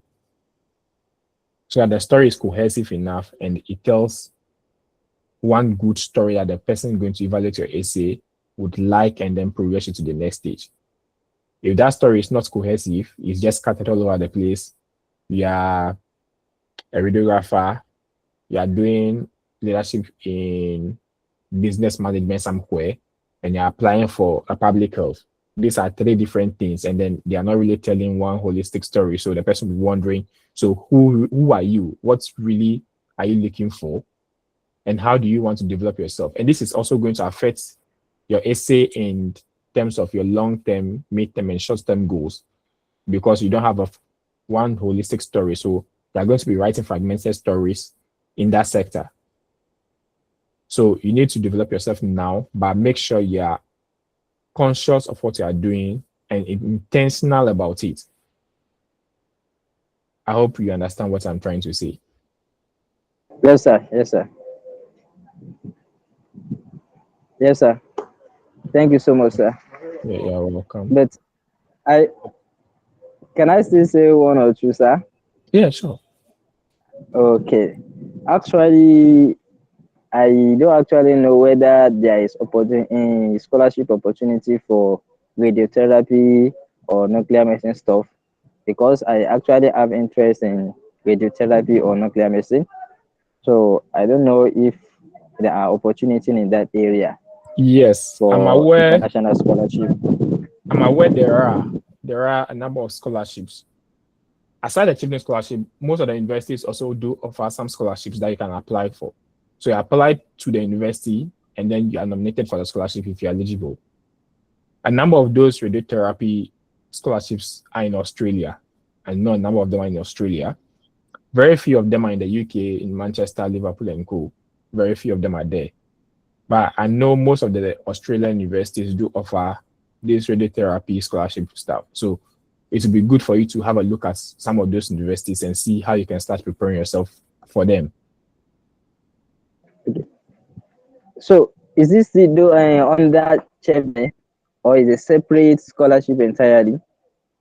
So that the story is cohesive enough and it tells one good story that the person going to evaluate your essay would like and then progress you to the next stage. If that story is not cohesive, it's just scattered all over the place, you are a radiographer, you are doing leadership in business management somewhere, and you're applying for a public health. These are 3 different things, and then they are not really telling one holistic story. So the person will be wondering, so who are you? What really are you looking for? And how do you want to develop yourself? And this is also going to affect your essay in terms of your long-term, mid-term, and short-term goals, because you don't have one holistic story. So you're going to be writing fragmented stories in that sector. So you need to develop yourself now, but make sure you are conscious of what you are doing and intentional about it. I hope you understand what I'm trying to say. Yes, sir. Yes, sir. Yes, sir. Thank you so much, sir. Yeah, you're welcome. But I can I still say one or two, sir? Yeah, sure. Okay. Actually, I don't actually know whether there is opportunity scholarship opportunity for radiotherapy or nuclear medicine stuff, because I actually have interest in radiotherapy or nuclear medicine. So I don't know if there are opportunities in that area Yes, I'm for aware. international scholarship. I'm aware there are a number of scholarships. Aside the Chevening scholarship, most of the universities also do offer some scholarships that you can apply for. So you apply to the university and then you are nominated for the scholarship if you're eligible. A number of those radiotherapy scholarships are in Australia. I know a number of them are in Australia. Very few of them are in the UK, in Manchester, Liverpool, and co. Very few of them are there. But I know most of the Australian universities do offer this radiotherapy scholarship stuff. So it would be good for you to have a look at some of those universities and see how you can start preparing yourself for them. Okay. So is this still under Chevening, or is a separate scholarship entirely?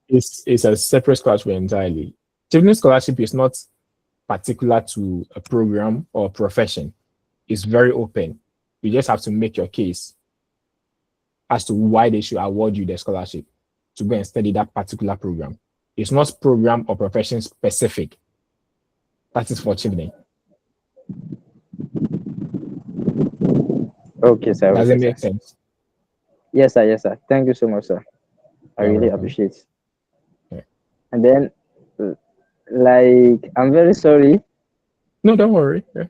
It's a separate scholarship entirely. Chevening scholarship is not particular to a program or profession. It's very open. You just have to make your case as to why they should award you the scholarship to go and study that particular program. It's not program or profession specific. That is for Chevening. Okay, sir. Does Okay, it make sir. sense? Yes, sir. Yes, sir. Thank you so much, sir. I You're really welcome. appreciate it. Yeah. And then, like, I'm very sorry. No, don't worry. Yeah.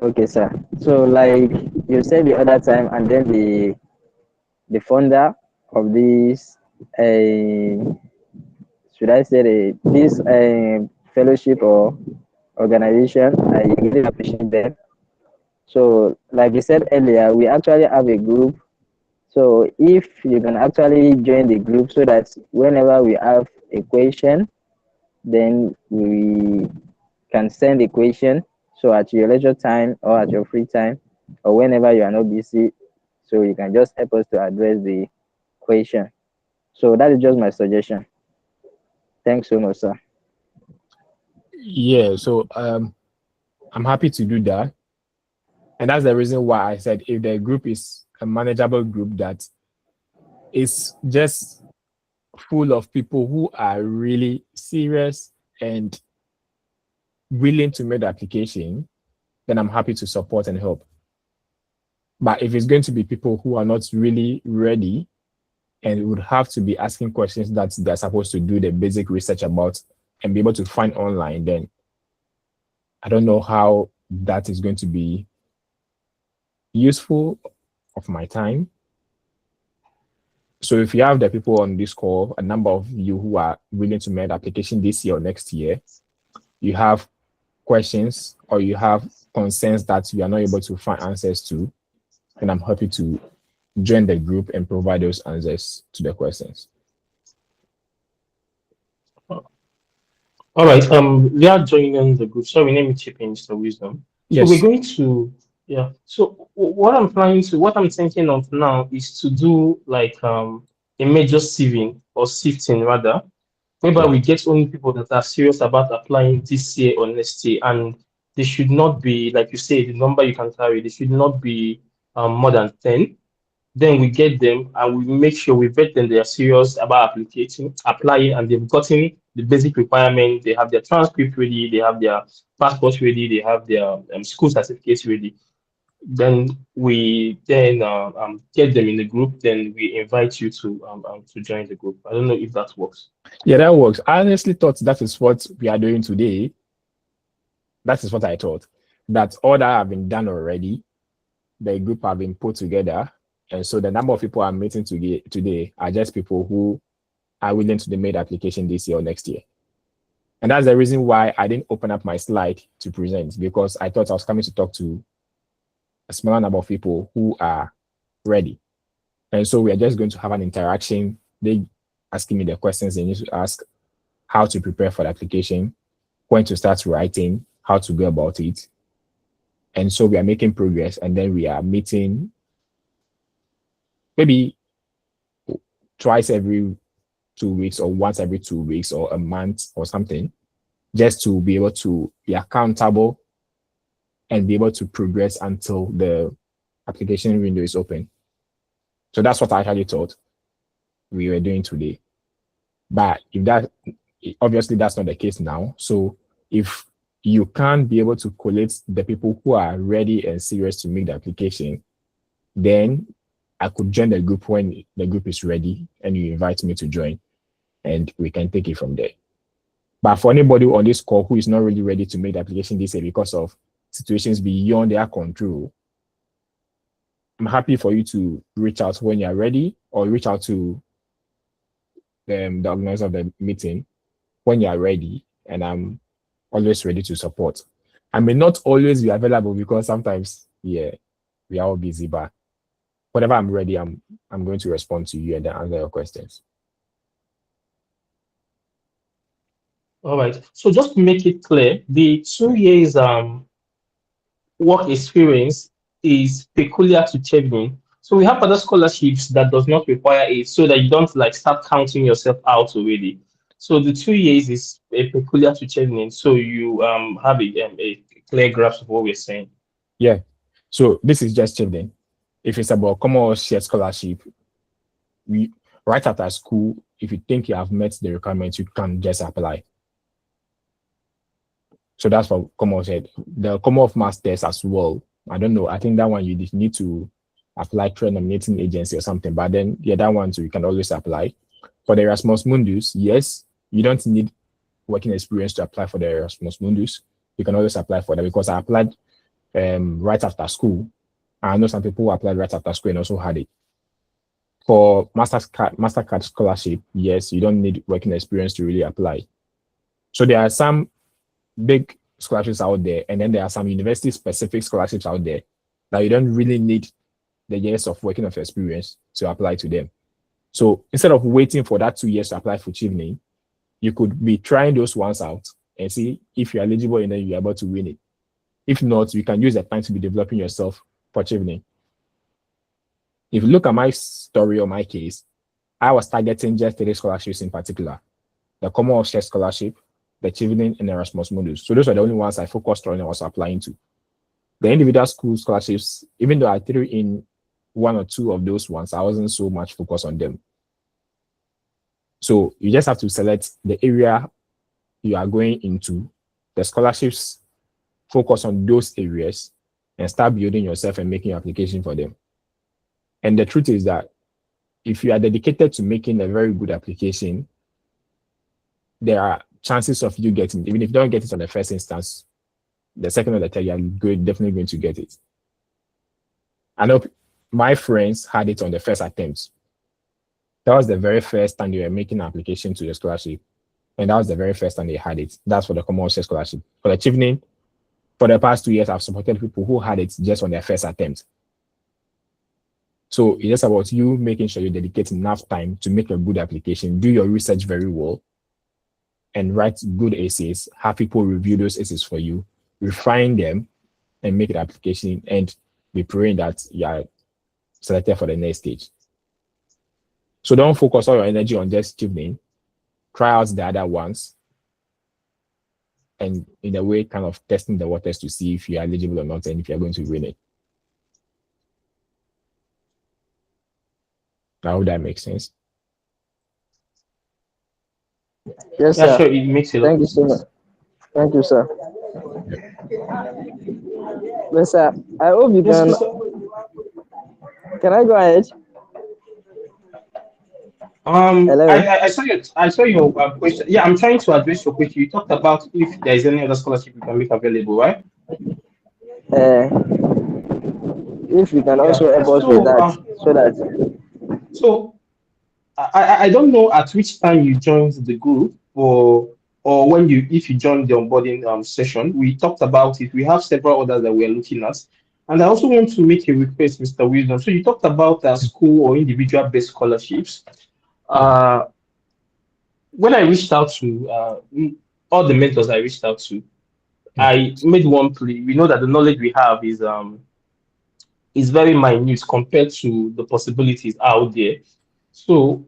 Okay, sir. So, like you said the other time, and then the founder of this, should I say this fellowship or organization, I really appreciate them. So, like you said earlier, we actually have a group. So, if you can actually join the group, so that whenever we have a question, then we can send a question. So, at your leisure time or at your free time, or whenever you are not busy, so you can just help us to address the question. So, that is just my suggestion. Thanks so much, sir. Yeah. So I'm happy to do that. And that's the reason why I said if the group is a manageable group that is just full of people who are really serious and willing to make the application, then I'm happy to support and help. But if it's going to be people who are not really ready and would have to be asking questions that they're supposed to do the basic research about and be able to find online, then I don't know how that is going to be useful of my time. So if you have the people on this call, a number of you who are willing to make the application this year or next year, you have questions or you have concerns that you are not able to find answers to, then I'm happy to join the group and provide those answers to the questions. All right. We are joining the group. So we name it chip in the wisdom. So we're Yes. going to, yeah. So what I'm thinking of now is to do like a major sieving or sifting rather, whereby Yeah. we get only people that are serious about applying this year or next year, and they should not be, like you say, the number you can carry. They should not be more than 10. Then we get them and we make sure we vet them. They are serious about applying, and they've gotten the basic requirement. They have their transcript ready, they have their passports ready, they have their school certificates ready. Then we get them in the group. Then we invite you to join the group. I don't know if that works. Yeah, that works. I honestly thought that is what we are doing today. That is what I thought. That all that have been done already, the group have been put together. And so the number of people I'm meeting today are just people who are willing to make the application this year or next year. And that's the reason why I didn't open up my slide to present, because I thought I was coming to talk to a smaller number of people who are ready. And so we are just going to have an interaction. They asking me the questions they need to ask, how to prepare for the application, when to start writing, how to go about it. And so we are making progress, and then we are meeting maybe twice every 2 weeks or once every 2 weeks or a month or something, just to be able to be accountable and be able to progress until the application window is open. So that's what I actually thought we were doing today. But if that, obviously that's not the case now. So if you can't be able to collate the people who are ready and serious to make the application, then I could join the group when the group is ready and you invite me to join, and we can take it from there. But for anybody on this call who is not really ready to make the application this year because of situations beyond their control, I'm happy for you to reach out when you're ready, or reach out to the organizer of the meeting when you're ready, and I'm always ready to support. I may not always be available because sometimes, yeah, we are all busy, but whenever I'm ready, I'm going to respond to you and then answer your questions. All right. So just to make it clear, the 2 years work experience is peculiar to Chevening. So we have other scholarships that does not require it, so that you don't like start counting yourself out already. So the 2 years is peculiar to Chevening. So you have a clear grasp of what we're saying. Yeah. So this is just Chevening. If it's about Commonwealth Share Scholarship, we right after school, if you think you have met the requirements, you can just apply. So that's for Commonwealth Share. The Commonwealth Masters as well. I don't know. I think that one you need to apply through a nominating agency or something. But then the other one too, you can always apply. For the Erasmus Mundus, yes, you don't need working experience to apply for the Erasmus Mundus. You can always apply for that, because I applied right after school. I know some people who applied right after school and also had it. For Mastercard scholarship, yes, you don't need working experience to really apply. So there are some big scholarships out there, and then there are some university-specific scholarships out there that you don't really need the years of working of experience to apply to them. So instead of waiting for that 2 years to apply for Chevening, you could be trying those ones out and see if you're eligible and then you're able to win it. If not, you can use that time to be developing yourself for Chevening. If you look at my story or my case, I was targeting just 3 scholarships in particular: the Commonwealth Share Scholarship, the Chevening, and the Erasmus Mundus. So those are the only ones I focused on and was applying to. The individual school scholarships, even though I threw in 1 or 2 of those ones, I wasn't so much focused on them. So you just have to select the area you are going into, the scholarships, focus on those areas, and start building yourself and making your application for them. And the truth is that if you are dedicated to making a very good application, there are chances of you getting, even if you don't get it on the first instance, the second or the third, you're definitely going to get it. I know my friends had it on the first attempt. That was the very first time they were making an application to the scholarship. And that was the very first time they had it. That's for the Commonwealth Share Scholarship. For the Chevening, for the past 2 years, I've supported people who had it just on their first attempt. So it's just about you making sure you dedicate enough time to make a good application, do your research very well, and write good essays, have people review those essays for you, refine them, and make an application, and be praying that you are selected for the next stage. So don't focus all your energy on just Chevening. Try out the other ones, and in a way, kind of testing the waters to see if you are eligible or not, and if you're going to win it. I hope that makes sense. Yes, Yeah, sir. sure, it makes it. Thank you so much. Thank you, sir. Yes, sir. I hope you Yes, can. Can I go ahead? Hello. I saw your question. Yeah, I'm trying to address your question. You talked about if there is any other scholarship you can make available, right? If you can Yeah. also help us with that, so that. So I don't know at which time you joined the group, or when you, if you joined the onboarding session. We talked about it. We have several others that we're looking at, and I also want to make a request, Mr. Wisdom. So you talked about school or individual based scholarships. When I reached out to all the mentors I reached out to, I made one plea. We know that the knowledge we have is very minute compared to the possibilities out there. So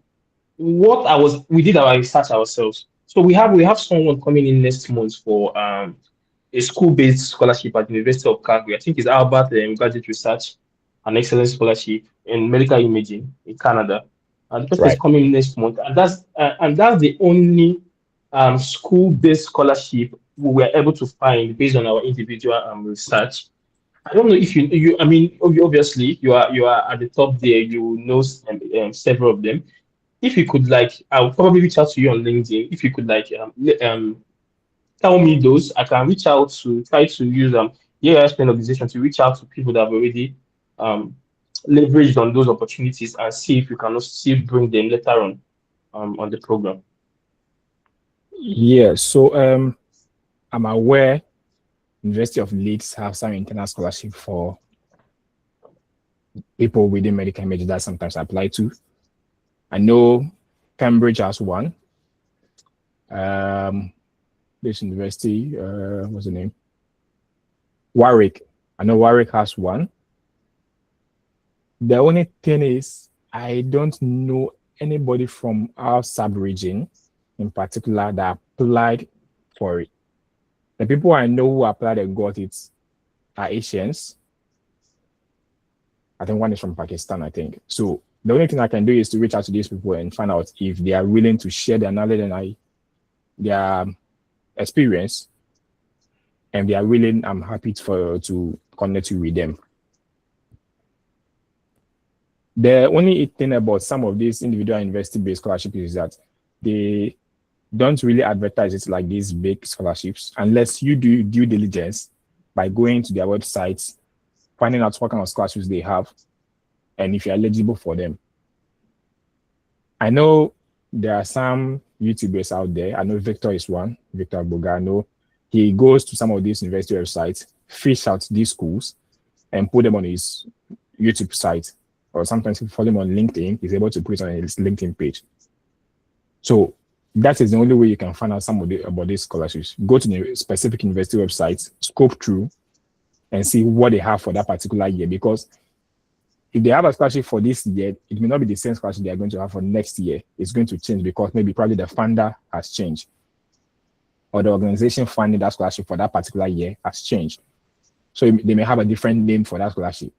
we did our research ourselves. So we have someone coming in next month for a school-based scholarship at the University of Calgary. I think it's Albert Graduate Research and Excellence Scholarship in Medical Imaging in Canada. And the person is Right. coming next month, and that's the only school-based scholarship we were able to find based on our individual research. I don't know if I mean, obviously you are at the top there. You know several of them. If you could like, I'll probably reach out to you on LinkedIn. If you could like tell me those, I can reach out to try to use EASPN organization to reach out to people that have already um leveraged on those opportunities and see if you can also still bring them later on the program. Yeah. So I'm aware University of Leeds have some internal scholarship for people within medical imaging that sometimes apply to. I know Cambridge has one. This university, what's the name? Warwick. I know Warwick has one. The only thing is, I don't know anybody from our sub-region in particular that applied for it. The people I know who applied and got it are Asians. I think one is from Pakistan, I think. So the only thing I can do is to reach out to these people and find out if they are willing to share their knowledge and their experience. And they are willing, I'm happy to connect you with them. The only thing about some of these individual university-based scholarships is that they don't really advertise it like these big scholarships unless you do due diligence by going to their websites, finding out what kind of scholarships they have, and if you're eligible for them. I know there are some YouTubers out there. I know Victor is one, Victor Bogano. He goes to some of these university websites, fish out these schools, and put them on his YouTube site. Or sometimes if you follow him on LinkedIn, he's able to put it on his LinkedIn page. So that is the only way you can find out about these scholarships. Go to the specific university websites, scope through, and see what they have for that particular year. Because if they have a scholarship for this year, it may not be the same scholarship they are going to have for next year. It's going to change because probably the funder has changed, or the organization funding that scholarship for that particular year has changed. So they may have a different name for that scholarship.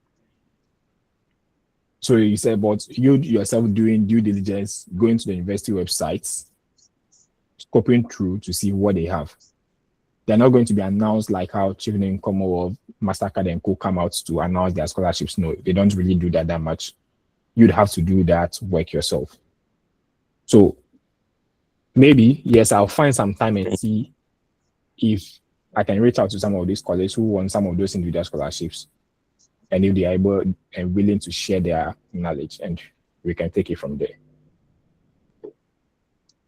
So you said about you yourself doing due diligence, going to the university websites, scoping through to see what they have. They're not going to be announced like how Chevening, Commonwealth, MasterCard and Co come out to announce their scholarships. No, they don't really do that much. You'd have to do that work yourself. So maybe, yes, I'll find some time and see if I can reach out to some of these colleagues who want some of those individual scholarships, and if they are able and willing to share their knowledge, and we can take it from there.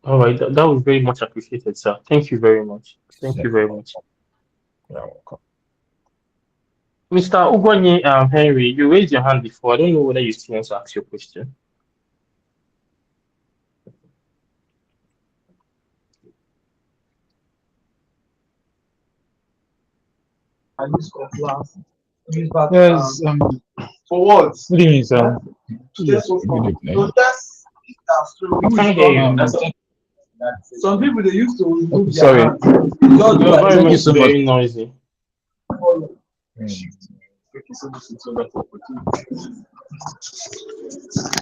All right, that was very much appreciated, sir. Thank you very much. Thank you very much. You're welcome. Mr. Ugwanye Henry, you raised your hand before. I don't know whether you still want to ask your question. Yes, for what? Good evening, sir. Good evening. We can't hear you. Some people they used to remove Sorry. their hands. You're very Thank you much so much. very noisy.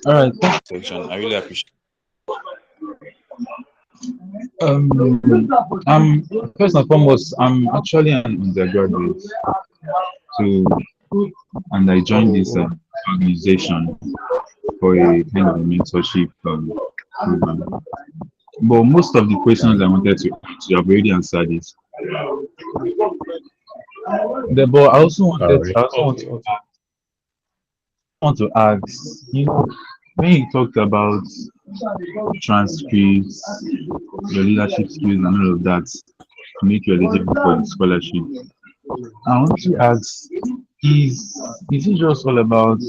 All right. Section. I really appreciate I'm first and foremost, I'm actually an undergraduate, and I joined this organization for a kind of mentorship program. But most of the questions I wanted to ask, you have already answered it. But I also want to ask, when you talked about transcripts, your leadership skills, and all of that to make you eligible for the scholarship, I want to ask, is it just all about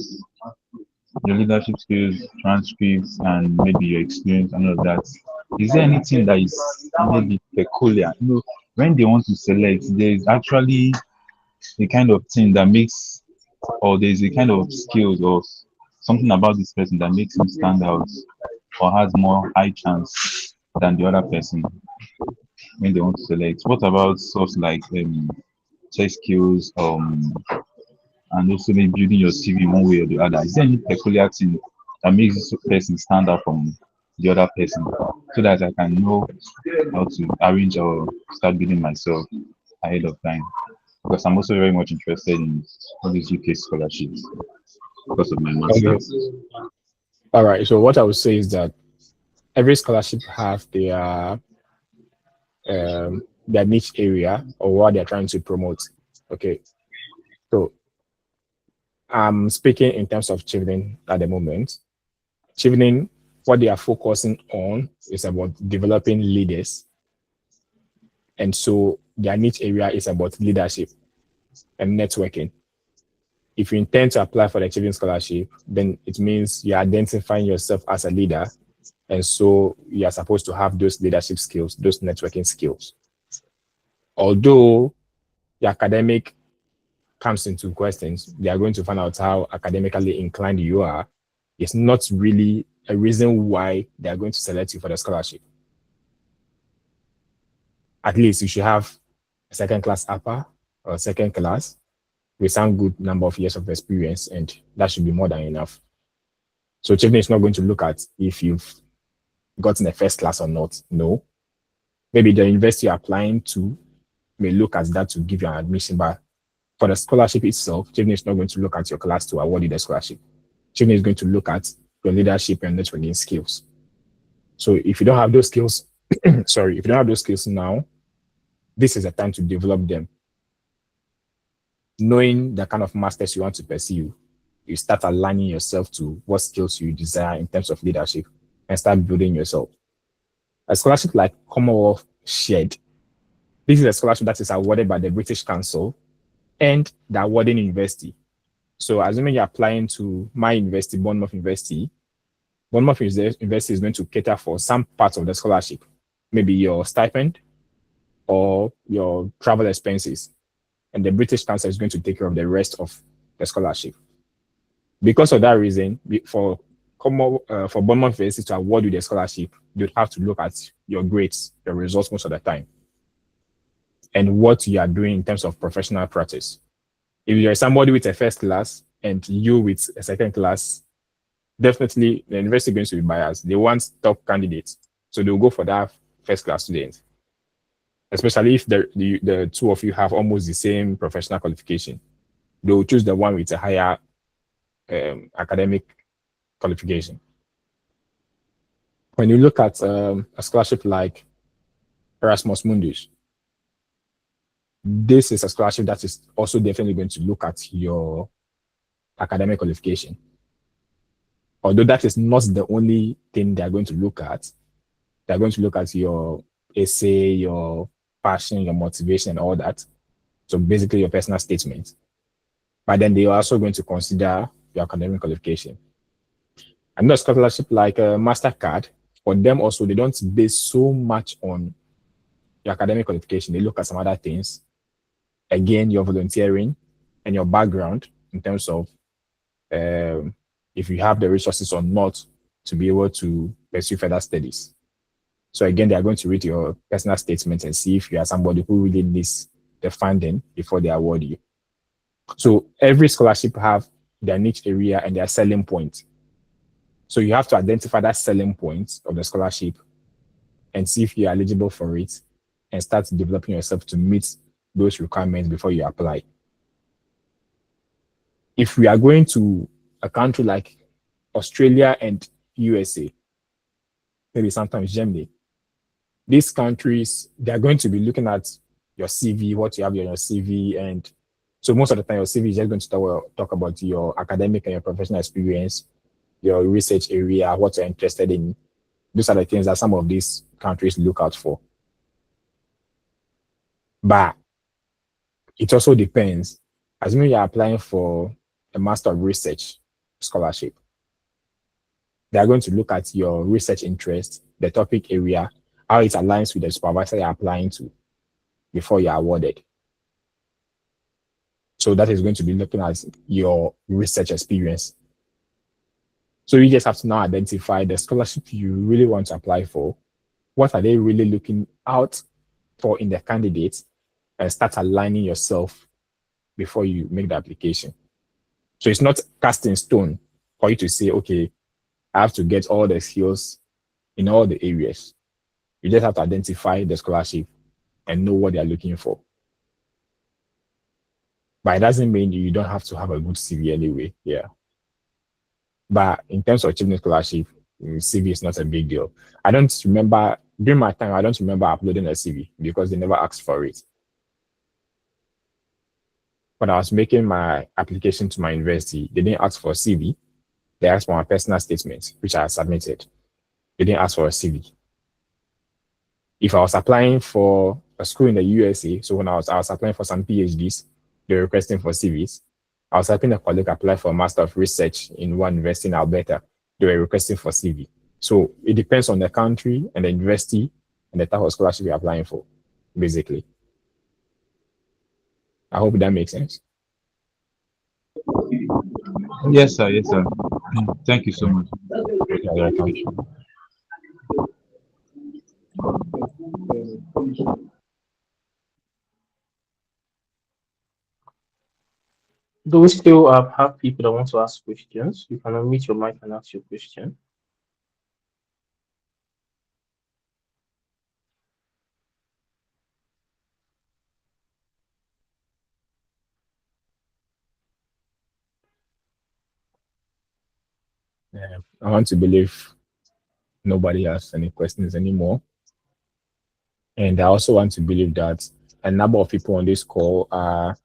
your leadership skills, transcripts, and maybe your experience and all of that? Is there anything that is maybe peculiar? When they want to select, there's actually the kind of thing that makes, or there's a kind of skills or something about this person that makes him stand out or has more high chance than the other person when they want to select? What about stuff like tech skills, and also maybe building your CV one way or the other? Is there any peculiar thing that makes this person stand out from the other person, so that I can know how to arrange or start building myself ahead of time? Because I'm also very much interested in all these UK scholarships because of my Okay. master's. All right. So what I would say is that every scholarship have their niche area or what they're trying to promote. Okay. So I'm speaking in terms of Chevening at the moment. Chevening, what they are focusing on is about developing leaders. And so their niche area is about leadership and networking. If you intend to apply for the Chevening scholarship, then it means you're identifying yourself as a leader. And so you are supposed to have those leadership skills, those networking skills. Although the academic comes into questions, they are going to find out how academically inclined you are. It's not really a reason why they are going to select you for the scholarship. At least you should have a second class upper or second class with some good number of years of experience, and that should be more than enough. So Chevening is not going to look at if you've gotten a first class or not. No. Maybe the university you're applying to may look at that to give you an admission, but for the scholarship itself, Chevening is not going to look at your class to award you the scholarship. Chevening is going to look at your leadership and networking skills. So if you don't have those skills, if you don't have those skills now, this is the time to develop them. Knowing the kind of masters you want to pursue, you start aligning yourself to what skills you desire in terms of leadership and start building yourself. A scholarship like Commonwealth Shared, this is a scholarship that is awarded by the British Council and the awarding university. So assuming you're applying to my university, Bournemouth University is going to cater for some parts of the scholarship, maybe your stipend or your travel expenses. And the British Council is going to take care of the rest of the scholarship. Because of that reason, for Bournemouth University to award you the scholarship, you'd have to look at your grades, your results most of the time, and what you are doing in terms of professional practice. If you're somebody with a first class and you with a second class, definitely the university is going to be biased. They want top candidates, so they'll go for that first class student, especially if the two of you have almost the same professional qualification. They'll choose the one with a higher academic qualification. When you look at a scholarship like Erasmus Mundus, this is a scholarship that is also definitely going to look at your academic qualification. Although that is not the only thing they're going to look at. They're going to look at your essay, your passion, your motivation, and all that. So basically your personal statement. But then they are also going to consider your academic qualification. Another scholarship like MasterCard, for them also, they don't base so much on your academic qualification. They look at some other things. Again, your volunteering and your background in terms of if you have the resources or not to be able to pursue further studies. So again, they are going to read your personal statement and see if you are somebody who really needs the funding before they award you. So every scholarship have their niche area and their selling point. So you have to identify that selling point of the scholarship and see if you're eligible for it and start developing yourself to meet those requirements before you apply. If we are going to a country like Australia and USA, maybe sometimes Germany, these countries, they're going to be looking at your CV, what you have on your CV. And so most of the time, your CV is just going to talk about your academic and your professional experience, your research area, what you're interested in. Those are the things that some of these countries look out for. But it also depends. Assuming you're applying for a Master of Research scholarship, they are going to look at your research interest, the topic area, how it aligns with the supervisor you're applying to before you're awarded. So that is going to be looking at your research experience. So you just have to now identify the scholarship you really want to apply for. What are they really looking out for in the candidates, and start aligning yourself before you make the application. So it's not cast in stone for you to say, okay, I have to get all the skills in all the areas. You just have to identify the scholarship and know what they're looking for. But it doesn't mean you don't have to have a good CV anyway. Yeah. But in terms of achieving scholarship, CV is not a big deal. I don't remember, during my time, I don't remember uploading a CV because they never asked for it. When I was making my application to my university, they didn't ask for a CV. They asked for my personal statement, which I submitted. They didn't ask for a CV. If I was applying for a school in the USA, so when I was applying for some PhDs, they were requesting for CVs. I was helping a colleague apply for a Master of Research in one university in Alberta. They were requesting for CV. So it depends on the country and the university and the type of scholarship you're applying for, basically. I hope that makes sense. Yes, sir. Yes, sir. Thank you so much. Yeah, welcome. Do we still have people that want to ask questions? You can unmute your mic and ask your question. Yeah, I want to believe nobody has any questions anymore. And I also want to believe that a number of people on this call are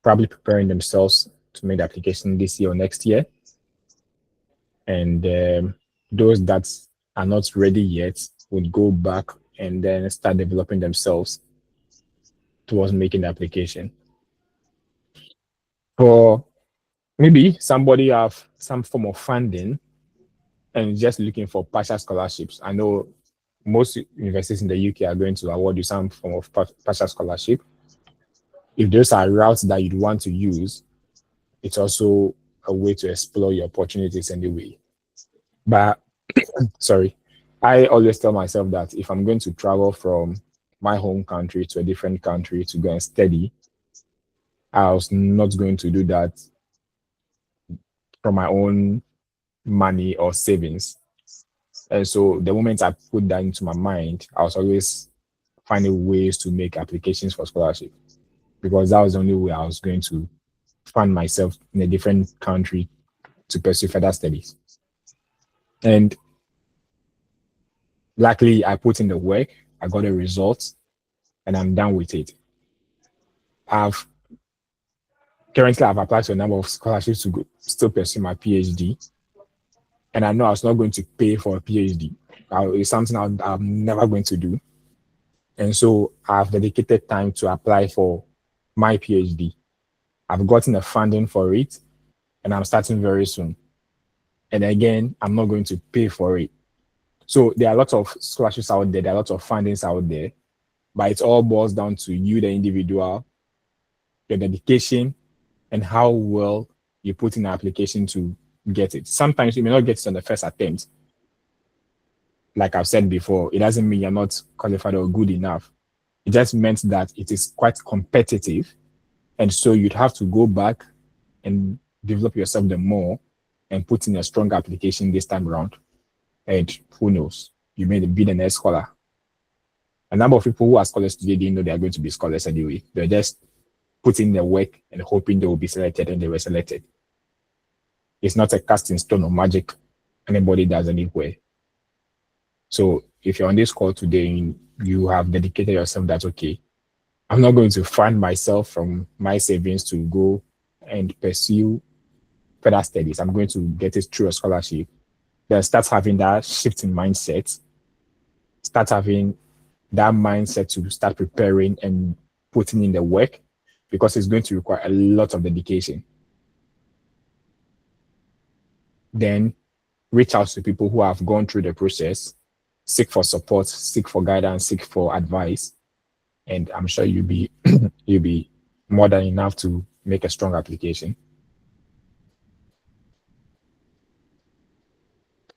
probably preparing themselves to make the application this year or next year. And those that are not ready yet would go back and then start developing themselves towards making the application. For maybe somebody have some form of funding and just looking for partial scholarships. I know most universities in the UK are going to award you some form of partial scholarship. If those are routes that you'd want to use, it's also a way to explore your opportunities anyway. But sorry, I always tell myself that if I'm going to travel from my home country to a different country to go and study, I was not going to do that from my own money or savings. And so the moment I put that into my mind, I was always finding ways to make applications for scholarship because that was the only way I was going to find myself in a different country to pursue further studies. And luckily, I put in the work, I got the results, and I'm done with it. Currently I've applied to a number of scholarships to still pursue my PhD. And I know I was not going to pay for a PhD. It's something I'm never going to do. And so I've dedicated time to apply for my PhD. I've gotten the funding for it, and I'm starting very soon. And again, I'm not going to pay for it. So there are a lot of scholarships out there, there are lots of fundings out there, but it all boils down to you, the individual, your dedication, and how well you put in an application to get it. Sometimes you may not get it on the first attempt. Like I've said before, it doesn't mean you're not qualified or good enough. It just meant that it is quite competitive. And so you'd have to go back and develop yourself the more and put in a strong application this time around. And who knows, you may be the next scholar. A number of people who are scholars today didn't know they are going to be scholars anyway. They're just putting their work and hoping they will be selected, and they were selected. It's not a cast in stone or magic anybody does anywhere. So if you're on this call today, you have dedicated yourself that, okay, I'm not going to fund myself from my savings to go and pursue further studies. I'm going to get it through a scholarship. Then start having that shift in mindset. Start having that mindset to start preparing and putting in the work, because it's going to require a lot of dedication. Then reach out to people who have gone through the process, seek for support, seek for guidance, seek for advice, and I'm sure you'll be you'll be more than enough to make a strong application.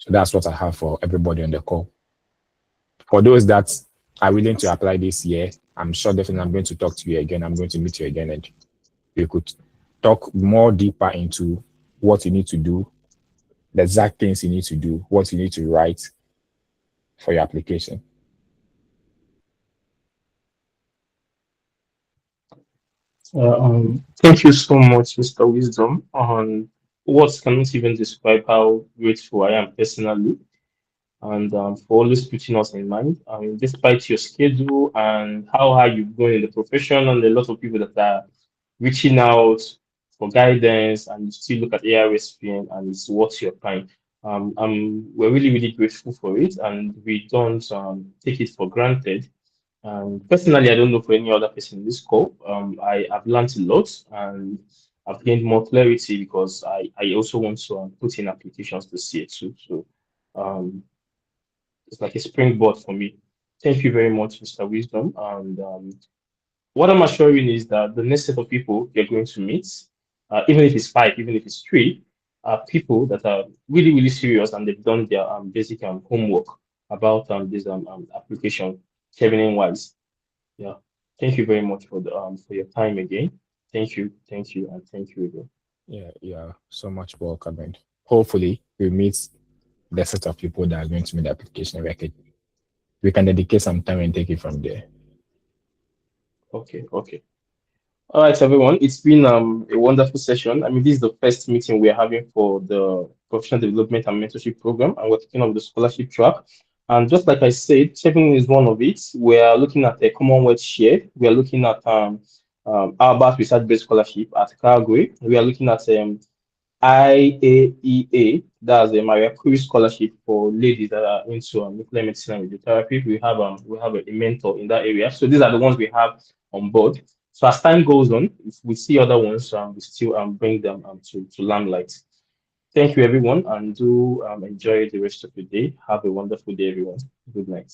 So that's what I have for everybody on the call. For those that are willing to apply this year, I'm sure definitely I'm going to talk to you again. I'm going to meet you again, and we could talk more deeper into what you need to do, the exact things you need to do, what you need to write for your application. Thank you so much, Mr. Wisdom. Words cannot even describe how grateful I am personally, and for always putting us in mind. Despite your schedule and how high you've gone in the profession, and a lot of people that are reaching out for guidance, and you still look at ARSPN and it's worth your time. We're really, really grateful for it, and we don't take it for granted. Personally, I don't know for any other person in this call. I have learned a lot, and I've gained more clarity because I also want to put in applications to see it too. So um, it's like a springboard for me. Thank you very much, Mr. Wisdom. And what I'm assuring is that the next set of people you're going to meet, even if it's five, even if it's three, are people that are really, really serious and they've done their basic homework about this application, Chevening wise. Yeah. Thank you very much for your time again. Thank you, and thank you again. Yeah, so much welcome, and hopefully we meet the set of people that are going to meet the application record. We can dedicate some time and take it from there. Okay. All right, everyone. It's been a wonderful session. I mean, this is the first meeting we're having for the professional development and mentorship program, and we're talking about the scholarship track. And just like I said, Chevening is one of it. We are looking at a Commonwealth share. We are looking at our research-based scholarship at Calgary. We are looking at IAEA, that's a Maria Curie scholarship for ladies that are into nuclear medicine and radiotherapy. We have a mentor in that area. So these are the ones we have on board. So as time goes on, if we see other ones, we still bring them to limelight. Thank you, everyone, and do enjoy the rest of your day. Have a wonderful day, everyone. Good night.